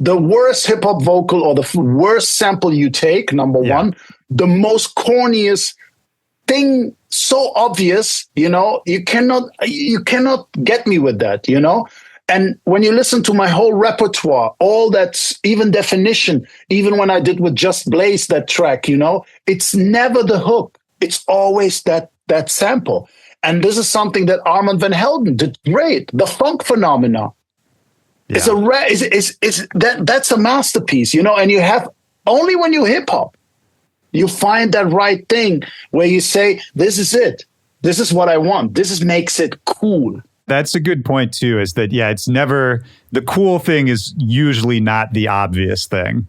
the worst hip hop vocal or the worst sample you take, number one. The most corniest thing, so obvious, you cannot get me with that, And when you listen to my whole repertoire, all that, even definition, even when I did with Just Blaze that track, it's never the hook. It's always that sample. And this is something that Armand Van Helden did great. The funk phenomena. Yeah. That's a masterpiece, and you have only when you hip hop, you find that right thing where you say, this is it. This is what I want. This makes it cool. That's a good point too, is that, it's never, the cool thing is usually not the obvious thing.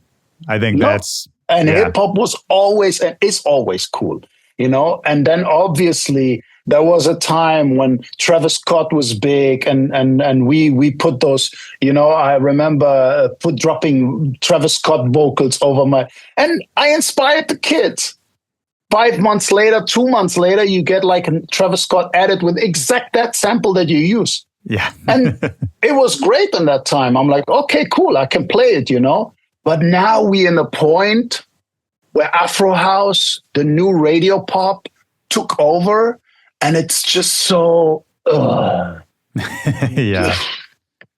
I think hip hop was always and is always cool, and then obviously There was a time when Travis Scott was big, and we put those, I remember dropping Travis Scott vocals and I inspired the kids. 5 months later, 2 months later, you get like a Travis Scott edit with exact that sample that you use. Yeah. And it was great in that time. I'm like, okay, cool, I can play it, But now we're in a point where Afro House, the new radio pop, took over. And it's just so yeah.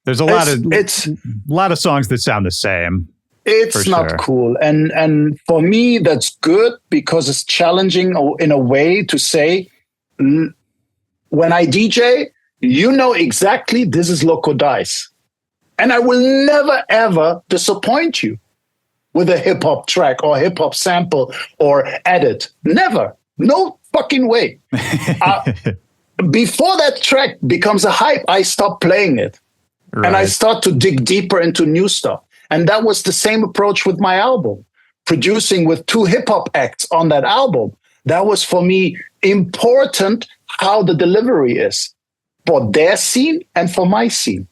There's a lot of songs that sound the same. It's not cool. And for me, that's good because it's challenging in a way to say, when I DJ, exactly this is Loco Dice. And I will never, ever disappoint you with a hip hop track or hip hop sample or edit. Never. No fucking way. Before that track becomes a hype, I stop playing it. Right. And I start to dig deeper into new stuff. And that was the same approach with my album. Producing with 2 hip-hop acts on that album. That was for me important how the delivery is for their scene and for my scene.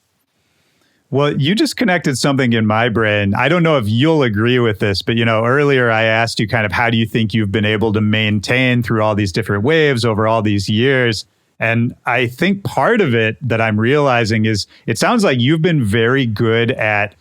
Well, you just connected something in my brain. I don't know if you'll agree with this, but earlier I asked you kind of how do you think you've been able to maintain through all these different waves over all these years? And I think part of it that I'm realizing is it sounds like you've been very good at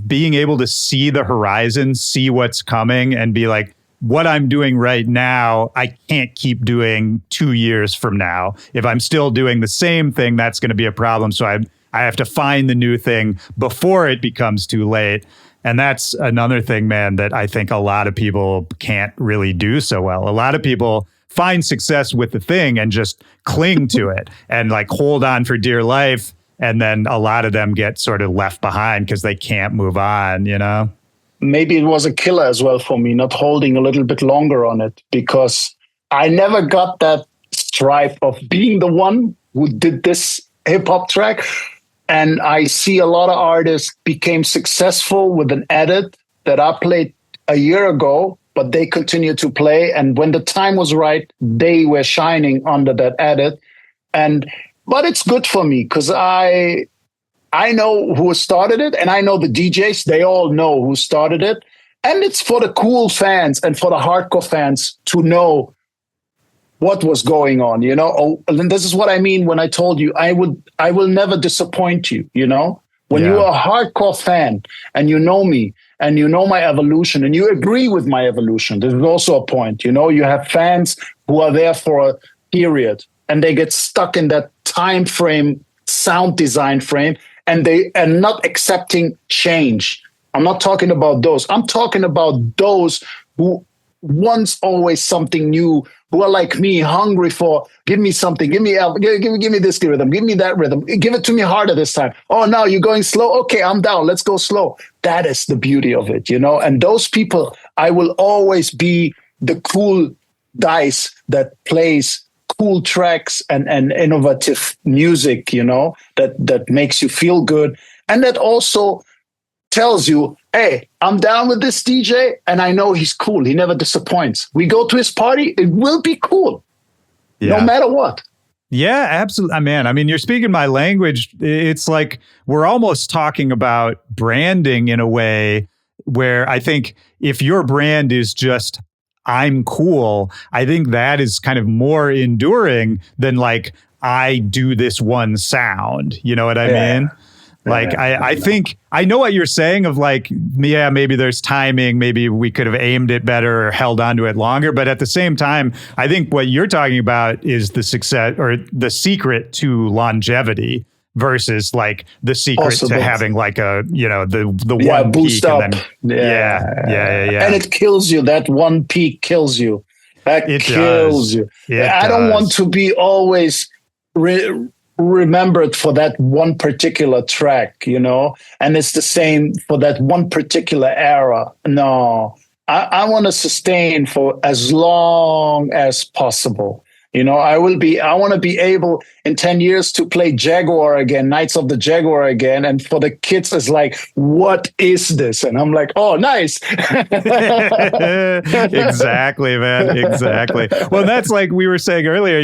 being able to see the horizon, see what's coming, and be like, what I'm doing right now, I can't keep doing 2 years from now. If I'm still doing the same thing, that's going to be a problem. So I have to find the new thing before it becomes too late. And that's another thing, man, that I think a lot of people can't really do so well. A lot of people find success with the thing and just cling to it and like hold on for dear life. And then a lot of them get sort of left behind because they can't move on, Maybe it was a killer as well for me, not holding a little bit longer on it, because I never got that stripe of being the one who did this hip hop track. And I see a lot of artists became successful with an edit that I played a year ago, but they continue to play. And when the time was right, they were shining under that edit. But it's good for me because I know who started it, and I know the DJs. They all know who started it. And it's for the cool fans and for the hardcore fans to know what was going on, and this is what I mean when I told you I will never disappoint you, when you're a hardcore fan and you know me and you know my evolution and you agree with my evolution. There's also a point, you have fans who are there for a period and they get stuck in that time frame, sound design frame, and they are not accepting change. I'm not talking about those. I'm talking about those who wants always something new, who are like me, hungry for, give me something, give me this rhythm, give me that rhythm, give it to me harder this time. Oh, now you're going slow? Okay, I'm down. Let's go slow. That is the beauty of it, And those people, I will always be the cool dice that plays cool tracks and innovative music, that makes you feel good. And that also tells you, hey, I'm down with this DJ and I know he's cool. He never disappoints. We go to his party, it will be cool, no matter what. Yeah, absolutely, man. I mean, you're speaking my language. It's like we're almost talking about branding in a way where I think if your brand is just, I'm cool, I think that is kind of more enduring than like, I do this one sound. You know what I mean? Like, I think I know what you're saying of like, yeah, maybe there's timing. Maybe we could have aimed it better or held onto it longer. But at the same time, I think what you're talking about is the success or the secret to longevity versus like the secret to having like a, the one boost peak. Up. And then, yeah. And it kills you. That one peak kills you. It kills you. I don't want to be always remembered for that one particular track, and it's the same for that one particular era. No, I want to sustain for as long as possible. I want to be able in 10 years to play Jaguar again, Knights of the Jaguar again. And for the kids, it's like, what is this? And I'm like, oh, nice. Exactly, man. Exactly. Well, that's like we were saying earlier,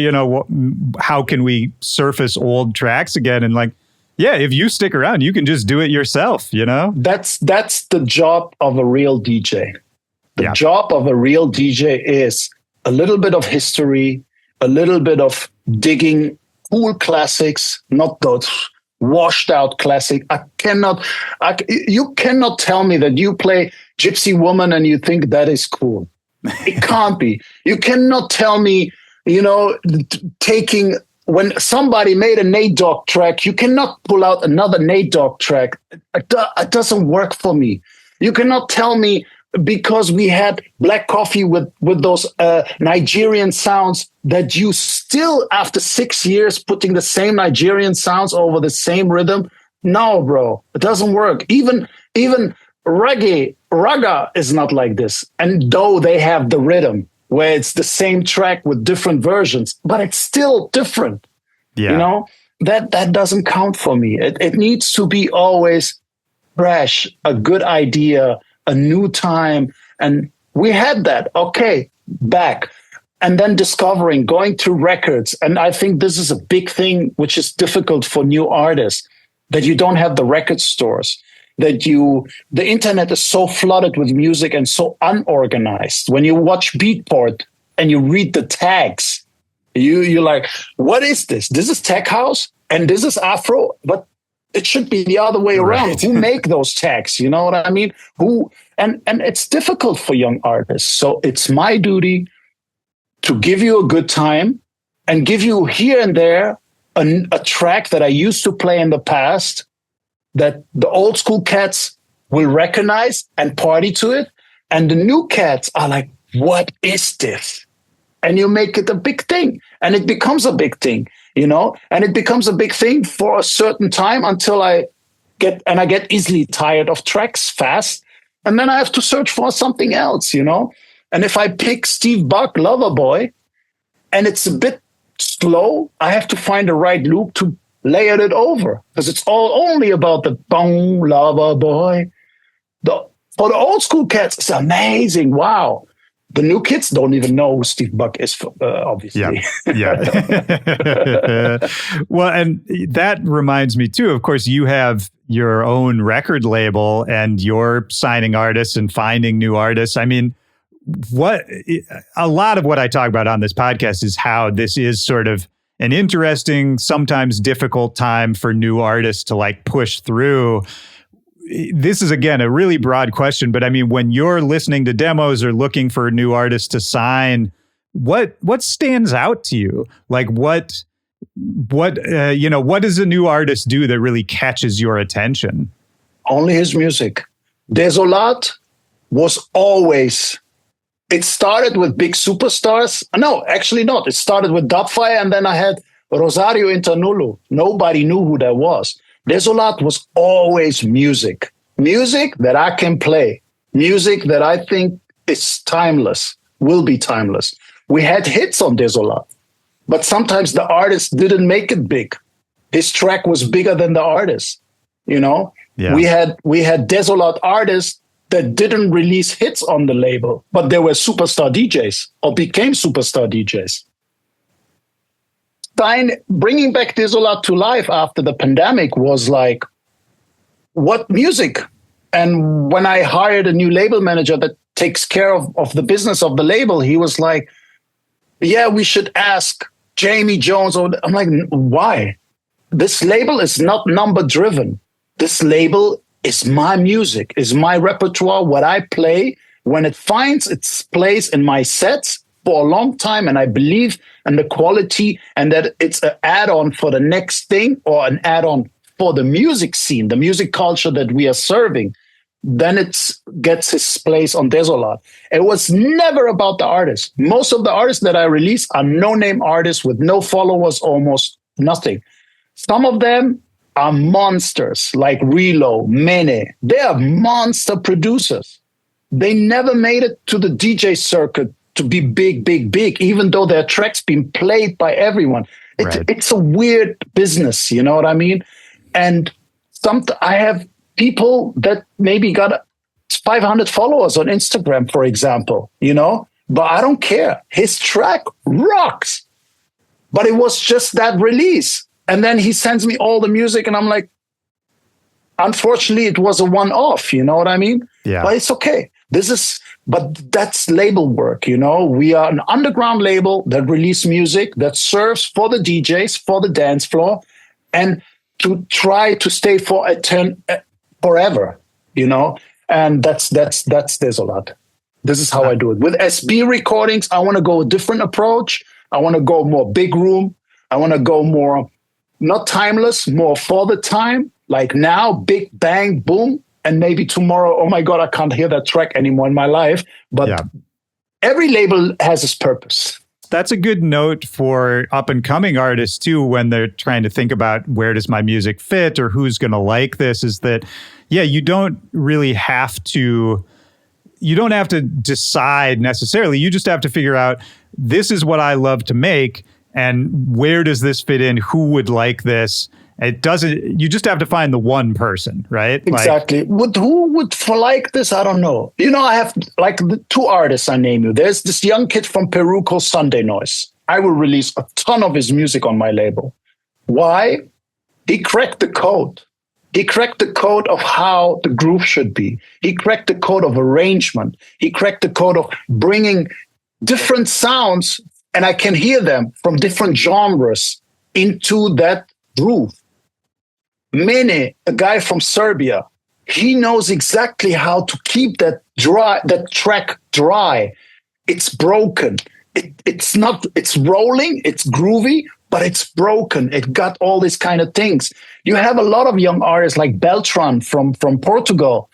how can we surface old tracks again? And like, yeah, if you stick around, you can just do it yourself, That's the job of a real DJ. The job of a real DJ is a little bit of history, a little bit of digging cool classics, not those washed out classic. You cannot tell me that you play Gypsy Woman and you think that is cool. It can't be. You cannot tell me, taking when somebody made a Nate Dogg track, you cannot pull out another Nate Dogg track. It doesn't work for me. You cannot tell me because we had Black Coffee with those Nigerian sounds that you still, after 6 years, putting the same Nigerian sounds over the same rhythm. No, bro, it doesn't work. Even reggae, raga is not like this. And though they have the rhythm where it's the same track with different versions, but it's still different. Yeah. That doesn't count for me. It needs to be always fresh, a good idea, a new time. And we had that. Okay, back. And then discovering, going through records. And I think this is a big thing, which is difficult for new artists, that you don't have the record stores, that the internet is so flooded with music and so unorganized. When you watch Beatport and you read the tags, you're like, what is this? This is tech house and this is Afro, but it should be the other way around. Right. Who make those tags? You know what I mean? And it's difficult for young artists. So it's my duty to give you a good time and give you here and there a track that I used to play in the past that the old school cats will recognize and party to it. And the new cats are like, what is this? And you make it a big thing. And it becomes a big thing, and it becomes a big thing for a certain time until I get easily tired of tracks fast. And then I have to search for something else, And if I pick Steve Buck, Loverboy, and it's a bit slow, I have to find the right loop to layer it over, because it's all only about the bong Loverboy. For the old school cats, it's amazing. Wow. The new kids don't even know who Steve Buck is, obviously. Yeah. Well, and that reminds me too, of course, you have your own record label and you're signing artists and finding new artists. I mean, a lot of what I talk about on this podcast is how this is sort of an interesting, sometimes difficult time for new artists to like push through. This is, again, a really broad question, but I mean, when you're listening to demos or looking for new artists to sign, what stands out to you? Like what does a new artist do that really catches your attention? Only his music. Desolat was always, it started with big superstars. No, actually not. It started with Dubfire, and then I had Rosario Internulu. Nobody knew who that was. Desolat was always music that I can play, music that I think is timeless, will be timeless. We had hits on Desolat, but sometimes the artist didn't make it big. His track was bigger than the artist, Yeah. We had Desolat artists that didn't release hits on the label, but they were superstar DJs or became superstar DJs. Bringing back Desolat to life after the pandemic was like, what music? And when I hired a new label manager that takes care of the business of the label, he was like, yeah, we should ask Jamie Jones. I'm like, why? This label is not number driven. This label is my music, is my repertoire, what I play. When it finds its place in my sets for a long time, and I believe in the quality and that it's an add-on for the next thing or an add-on for the music scene, the music culture that we are serving, then it gets its place on Desolat. It was never about the artist. Most of the artists that I release are no-name artists with no followers, almost nothing. Some of them are monsters like Relo, Mene. They are monster producers. They never made it to the DJ circuit to be big, big, big, even though their tracks being played by everyone. It's a weird business, you know what I mean? And I have people that maybe got 500 followers on Instagram, for example, you know, but I don't care. His track rocks. But it was just that release. And then he sends me all the music and I'm like, unfortunately, it was a one-off, you know what I mean? Yeah. But it's okay. But that's label work, you know? We are an underground label that release music that serves for the DJs, for the dance floor, and to try to stay for forever, you know? And that's there's a lot. This is how I do it. With SB recordings, I want to go a different approach. I want to go more big room. I want to go more, not timeless, more for the time. Like now, big bang, boom. And maybe tomorrow, oh my God, I can't hear that track anymore in my life. But every label has its purpose. That's a good note for up and coming artists too, when they're trying to think about where does my music fit or who's going to like this, is that, you don't really have to, decide necessarily. You just have to figure out, this is what I love to make. And where does this fit in? Who would like this? You just have to find the one person, right? Exactly. Who would like this? I don't know. You know, I have like the two artists I name you. There's this young kid from Peru called Sunday Noise. I will release a ton of his music on my label. Why? He cracked the code. He cracked the code of how the groove should be. He cracked the code of arrangement. He cracked the code of bringing different sounds, and I can hear them from different genres into that groove. Mene, a guy from Serbia, he knows exactly how to keep that track dry. It's broken. It's rolling, it's groovy, but it's broken. It got all these kind of things. You have a lot of young artists like Beltran from Brazil,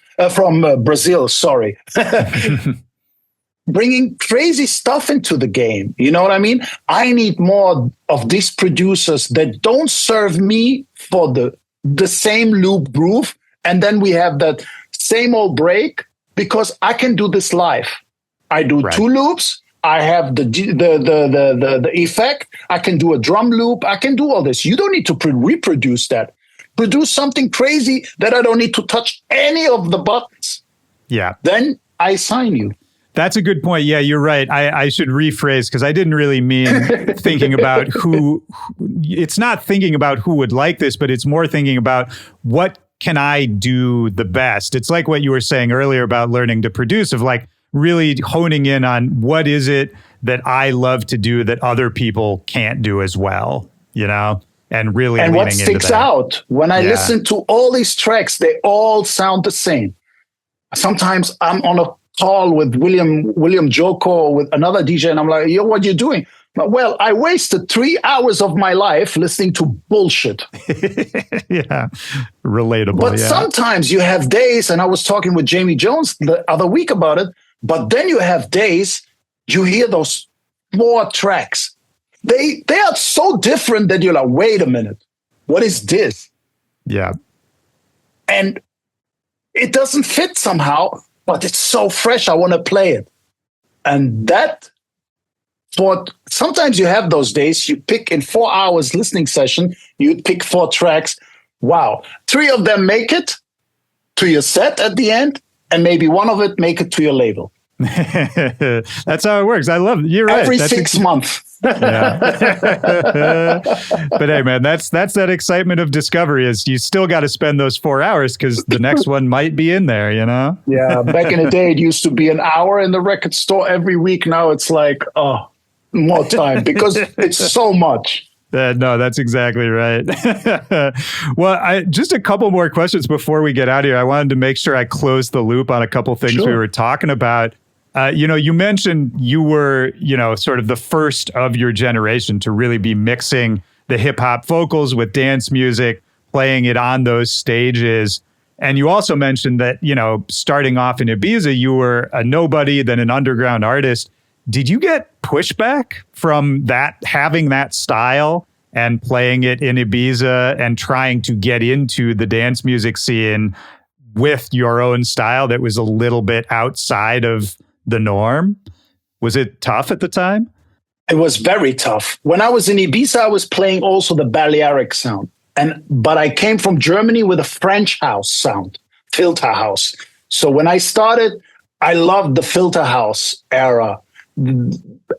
sorry. Bringing crazy stuff into the game. You know what I mean? I need more of these producers that don't serve me for the same loop groove. And then we have that same old break, because I can do this live. I do two loops. I have the effect. I can do a drum loop. I can do all this. You don't need to reproduce that. Produce something crazy that I don't need to touch any of the buttons. Yeah. Then I sign you. That's a good point. Yeah, you're right. I should rephrase, because I didn't really mean thinking about who. It's not thinking about who would like this, but it's more thinking about what can I do the best. It's like what you were saying earlier about learning to produce, of like really honing in on what is it that I love to do that other people can't do as well, you know, and really. And what sticks out when I listen to all these tracks, they all sound the same. Sometimes I'm on a call with William Joko or with another DJ, and I'm like, yo, what are you doing? Well, I wasted 3 hours of my life listening to bullshit. Yeah, relatable. But sometimes you have days, and I was talking with Jamie Jones the other week about it, but then you have days, you hear those 4 tracks. They are so different that you're like, wait a minute, what is this? Yeah. And it doesn't fit somehow, but it's so fresh, I want to play it. And sometimes you have those days, you pick in 4 hours listening session, you pick 4 tracks. Wow. 3 of them make it to your set at the end, and maybe one of it make it to your label. That's how it works. I love it. You're right. Every 6 months. Yeah. But hey, man, that's that excitement of discovery, is you still got to spend those 4 hours, because the next one might be in there, you know? Yeah. Back in the day, it used to be an hour in the record store every week. Now it's like, more time, because it's so much. No, that's exactly right. Well, just a couple more questions before we get out of here. I wanted to make sure I closed the loop on a couple things we were talking about. You mentioned you were, sort of the first of your generation to really be mixing the hip hop vocals with dance music, playing it on those stages. And you also mentioned that, starting off in Ibiza, you were a nobody, then an underground artist. Did you get pushback from that, having that style and playing it in Ibiza and trying to get into the dance music scene with your own style that was a little bit outside of the norm? Was it tough at the time? It was very tough. When I was in Ibiza, I was playing also the Balearic sound. But I came from Germany with a French house sound, filter house. So when I started, I loved the filter house era.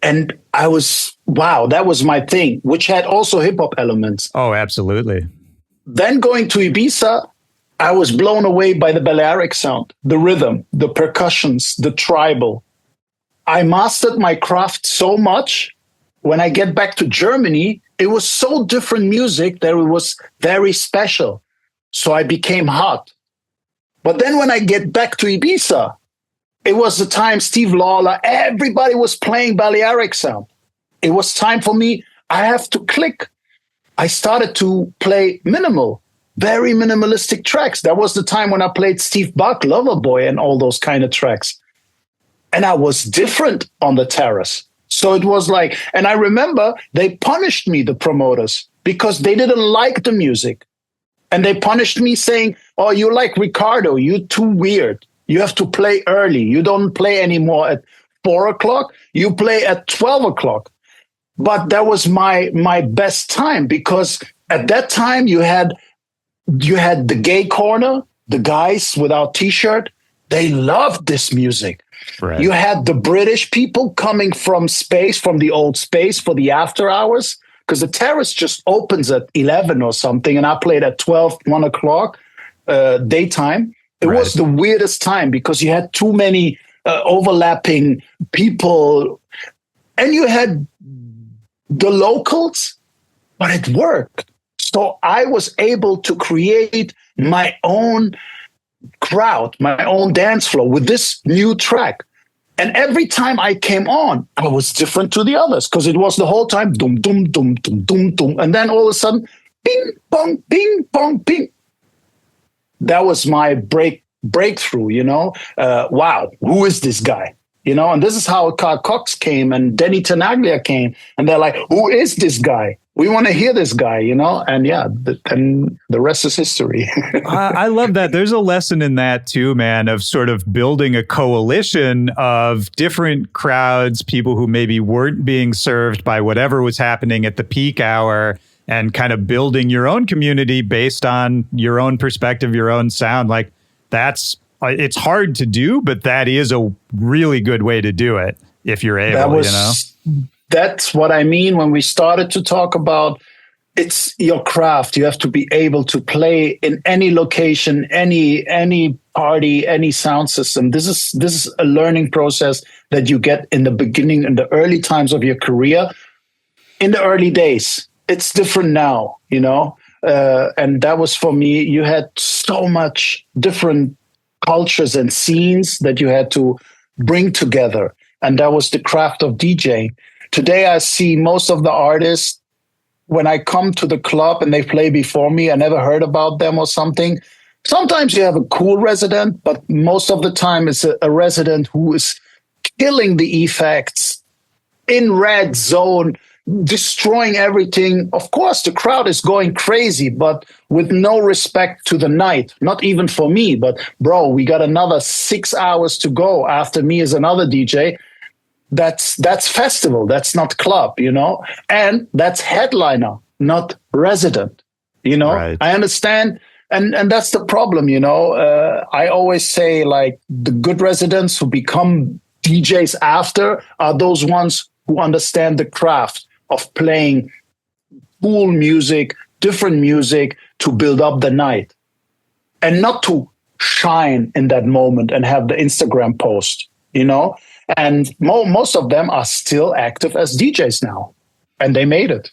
And I was, wow, that was my thing, which had also hip hop elements. Oh, absolutely. Then going to Ibiza, I was blown away by the Balearic sound, the rhythm, the percussions, the tribal. I mastered my craft so much. When I get back to Germany, it was so different music that it was very special. So I became hot. But then when I get back to Ibiza, it was the time Steve Lawler, everybody was playing Balearic sound. It was time for me. I have to click. I started to play minimal, very minimalistic tracks. That was the time when I played Steve Buck, Loverboy, and all those kind of tracks. And I was different on the terrace. So it was like, and I remember they punished me, the promoters, because they didn't like the music. And they punished me saying, oh, you like Ricardo, you're too weird. You have to play early. You don't play anymore at 4 o'clock. You play at 12 o'clock. But that was my best time, because at that time you had the gay corner, the guys without T-shirt. They loved this music. Right. You had the British people coming from space, from the old space for the after hours, because the terrace just opens at 11 or something. And I played at 12, 1 o'clock daytime. It right. was the weirdest time because you had too many overlapping people, and you had the locals, but it worked. So I was able to create my own crowd, my own dance floor with this new track. And every time I came on, I was different to the others because it was the whole time dum, dum, dum, dum, dum, dum. And then all of a sudden, ping, pong, ping, pong, ping. That was my breakthrough, you know. Wow, who is this guy? You know, and this is how Carl Cox came and Denny Tenaglia came. And they're like, who is this guy? We want to hear this guy, you know? And yeah, and the rest is history. I love that. There's a lesson in that too, man, of sort of building a coalition of different crowds, people who maybe weren't being served by whatever was happening at the peak hour, and kind of building your own community based on your own perspective, your own sound. Like it's hard to do, but that is a really good way to do it if you're able, you know? That's what I mean when we started to talk about it's your craft. You have to be able to play in any location, any party, any sound system. This is a learning process that you get in the beginning, in the early times of your career. In the early days, it's different now, you know? And that was for me. You had so much different cultures and scenes that you had to bring together. And that was the craft of DJing. Today, I see most of the artists, when I come to the club and they play before me, I never heard about them or something. Sometimes you have a cool resident, but most of the time it's a resident who is killing the effects in red zone, destroying everything. Of course, the crowd is going crazy, but with no respect to the night. Not even for me, but bro, we got another 6 hours to go. After me is another DJ. That's festival. That's not club, you know, and that's headliner, not resident, you know. Right. I understand. And that's the problem, you know. I always say, like, the good residents who become DJs after are those ones who understand the craft of playing cool music, different music to build up the night, and not to shine in that moment and have the Instagram post, you know. And most of them are still active as DJs now, and they made it.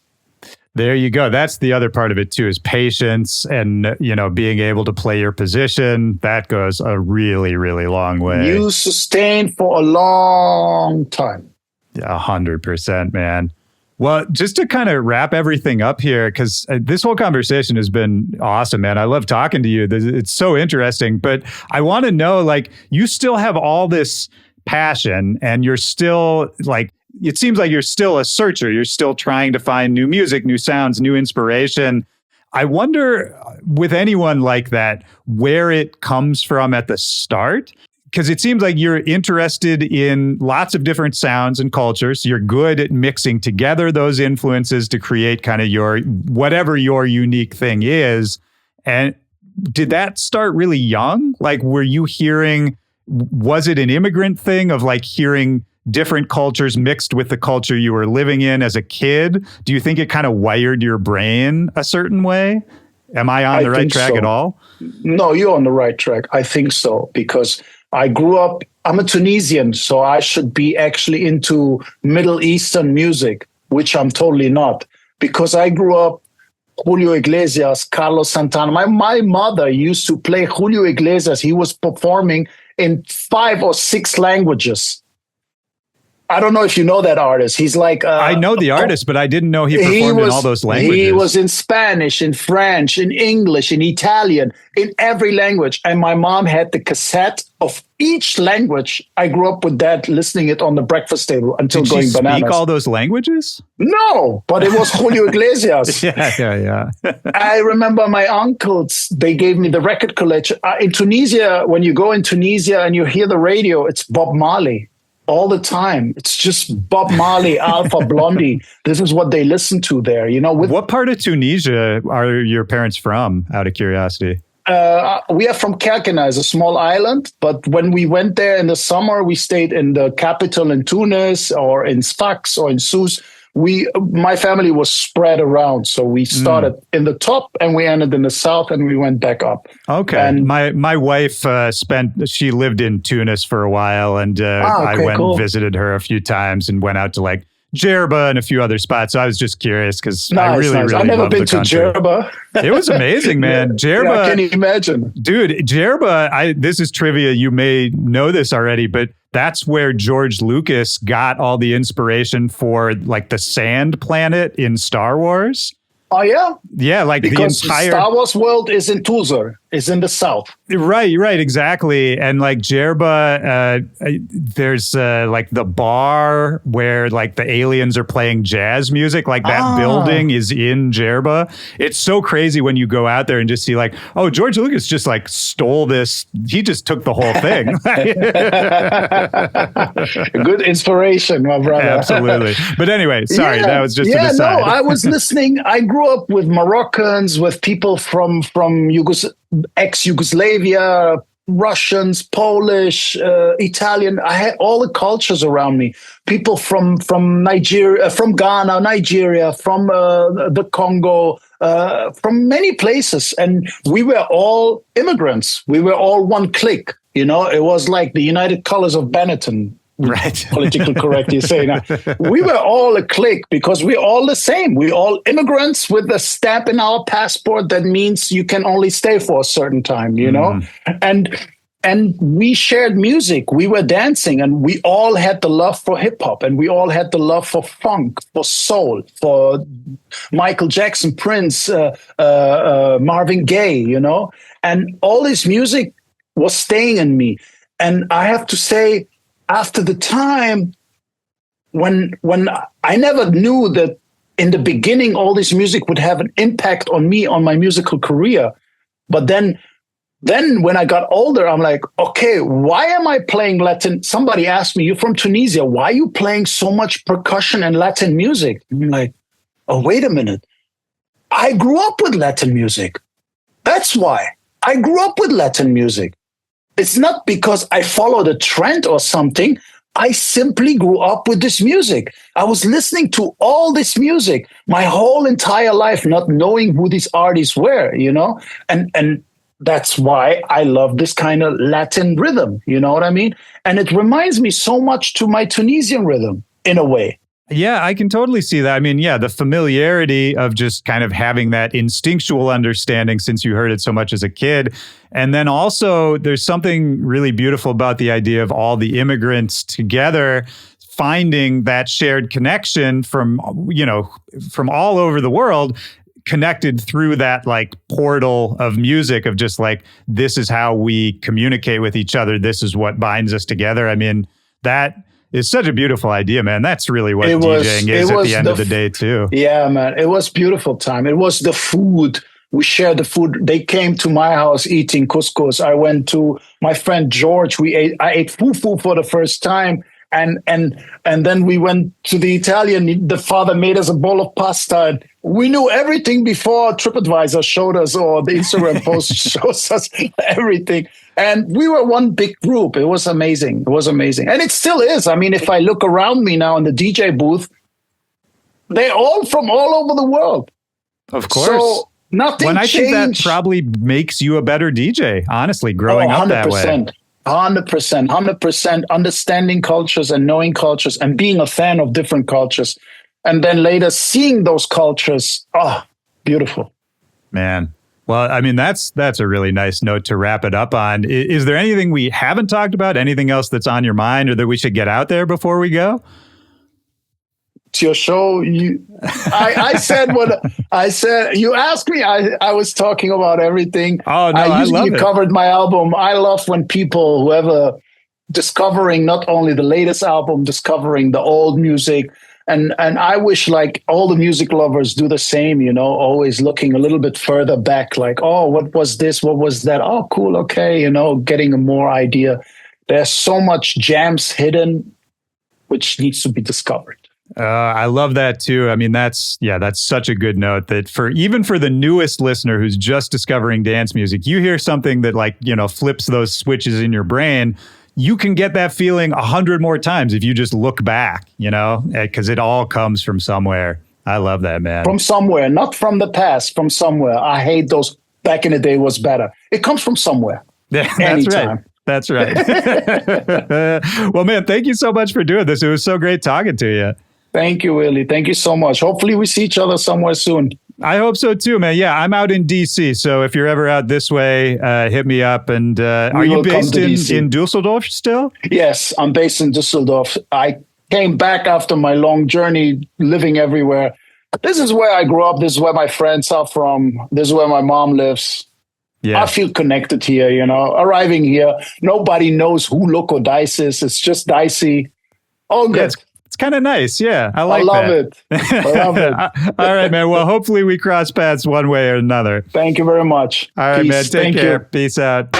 There you go. That's the other part of it too, is patience and, you know, being able to play your position. That goes a really, really long way. You sustain for a long time. 100%, man. Well, just to kind of wrap everything up here, because this whole conversation has been awesome, man. I love talking to you. It's so interesting. But I want to know, like, you still have all this passion and you're still, like, it seems like you're still a searcher. You're still trying to find new music, new sounds, new inspiration. I wonder, with anyone like that, where it comes from at the start. because it seems like you're interested in lots of different sounds and cultures. You're good at mixing together those influences to create kind of whatever your unique thing is. And did that start really young? Like, was it an immigrant thing of like hearing different cultures mixed with the culture you were living in as a kid? Do you think it kind of wired your brain a certain way? Am I on the right track at all? No, you're on the right track. I think so, because I'm a Tunisian, so I should be actually into Middle Eastern music, which I'm totally not, because I grew up Julio Iglesias, Carlos Santana. My mother used to play Julio Iglesias. He was performing in 5 or 6 languages. I don't know if you know that artist. He's like... I know the artist, but I didn't know he performed in all those languages. He was in Spanish, in French, in English, in Italian, in every language. And my mom had the cassette of each language. I grew up with that, listening it on the breakfast table until going bananas. Did she speak all those languages? No, but it was Julio Iglesias. Yeah. I remember my uncles, they gave me the record collection. In Tunisia, when you go in Tunisia and you hear the radio, it's Bob Marley. All the time. It's just Bob Marley, Alpha Blondie. This is what they listen to there. What part of Tunisia are your parents from, out of curiosity? We are from Kerkena, a small island. But when we went there in the summer, we stayed in the capital in Tunis or in Sfax or in Sousse. My family was spread around. So we started in the top and we ended in the south and we went back up. Okay. And my wife she lived in Tunis for a while, and I went and visited her a few times and went out to like Djerba and a few other spots. So I was just curious because I really I've never been to Djerba. It was amazing, man. Djerba. I can't imagine. Dude, Djerba, this is trivia. You may know this already, but that's where George Lucas got all the inspiration for like the sand planet in Star Wars. Oh, yeah? Yeah, like because the entire... Star Wars world is in Tuzor, is in the south. Right, exactly. And like Djerba, there's like the bar where like the aliens are playing jazz music. Like that building is in Djerba. It's so crazy when you go out there and just see like, oh, George Lucas just like stole this. He just took the whole thing. Good inspiration, my brother. Absolutely. But anyway, sorry, that was just an aside. No, I was listening. I grew up with Moroccans, with people from ex-Yugoslavia, Russians, Polish, Italian. I had all the cultures around me. People from Nigeria, from Ghana, Nigeria, from the Congo, from many places. And we were all immigrants. We were all one clique. It was like the United Colors of Benetton. Right. Politically correct, you say now. We were all a clique because we're all the same. We're all immigrants with a stamp in our passport that means you can only stay for a certain time, And we shared music. We were dancing, and we all had the love for hip hop, and we all had the love for funk, for soul, for Michael Jackson, Prince, Marvin Gaye, And all this music was staying in me. And I have to say, after the time when I never knew that in the beginning all this music would have an impact on me, on my musical career. But then when I got older, I'm like, okay, why am I playing Latin? Somebody asked me, you're from Tunisia, why are you playing so much percussion and Latin music? And I'm like, oh, wait a minute. I grew up with Latin music. That's why. I grew up with Latin music. It's not because I followed a trend or something. I simply grew up with this music. I was listening to all this music my whole entire life, not knowing who these artists were, and that's why I love this kind of Latin rhythm. You know what I mean? And it reminds me so much to my Tunisian rhythm in a way. Yeah, I can totally see that. I mean, yeah, the familiarity of just kind of having that instinctual understanding since you heard it so much as a kid. And then also there's something really beautiful about the idea of all the immigrants together finding that shared connection from all over the world, connected through that like portal of music of just like, this is how we communicate with each other. This is what binds us together. I mean, that is such a beautiful idea, man. That's really what DJing is at the end of the day, too. Yeah, man. It was beautiful time. It was the food. We shared the food. They came to my house eating couscous. I went to my friend George. I ate fufu for the first time. And then we went to the Italian. The father made us a bowl of pasta. And we knew everything before TripAdvisor showed us, or the Instagram post shows us everything. And we were one big group. It was amazing. It was amazing. And it still is. I mean, if I look around me now in the DJ booth, they're all from all over the world. Of course. So nothing changed. I think that probably makes you a better DJ, honestly, growing up that way. 100%, understanding cultures and knowing cultures and being a fan of different cultures. And then later seeing those cultures. Oh, beautiful. Man. Well, I mean, that's a really nice note to wrap it up on. Is there anything we haven't talked about? Anything else that's on your mind or that we should get out there before we go? It's your show. I said what I said. You asked me. I was talking about everything. Oh, no, I love it. Covered my album. I love when whoever discovering not only the latest album, discovering the old music. And I wish like all the music lovers do the same, always looking a little bit further back, like, oh, what was this? What was that? Oh, cool. Okay. Getting a more idea. There's so much jams hidden, which needs to be discovered. I love that too. I mean, that's such a good note that even for the newest listener who's just discovering dance music, you hear something that flips those switches in your brain. You can get that feeling 100 more times if you just look back, because it all comes from somewhere. I love that, man. From somewhere, not from the past, from somewhere. I hate those back in the day was better. It comes from somewhere. Yeah, that's right. That's right. Well, man, thank you so much for doing this. It was so great talking to you. Thank you, Willy. Thank you so much. Hopefully we see each other somewhere soon. I hope so too, man. Yeah, I'm out in DC. So if you're ever out this way, hit me up. And are you based in Dusseldorf still? Yes, I'm based in Dusseldorf. I came back after my long journey living everywhere. This is where I grew up. This is where my friends are from. This is where my mom lives. Yeah. I feel connected here, arriving here. Nobody knows who Loco Dice is. It's just Dicey. All good. Yeah, it's kind of nice. Yeah, I love it. I love it. All right, man. Well, hopefully we cross paths one way or another. Thank you very much. All right, man. Take care. Peace out.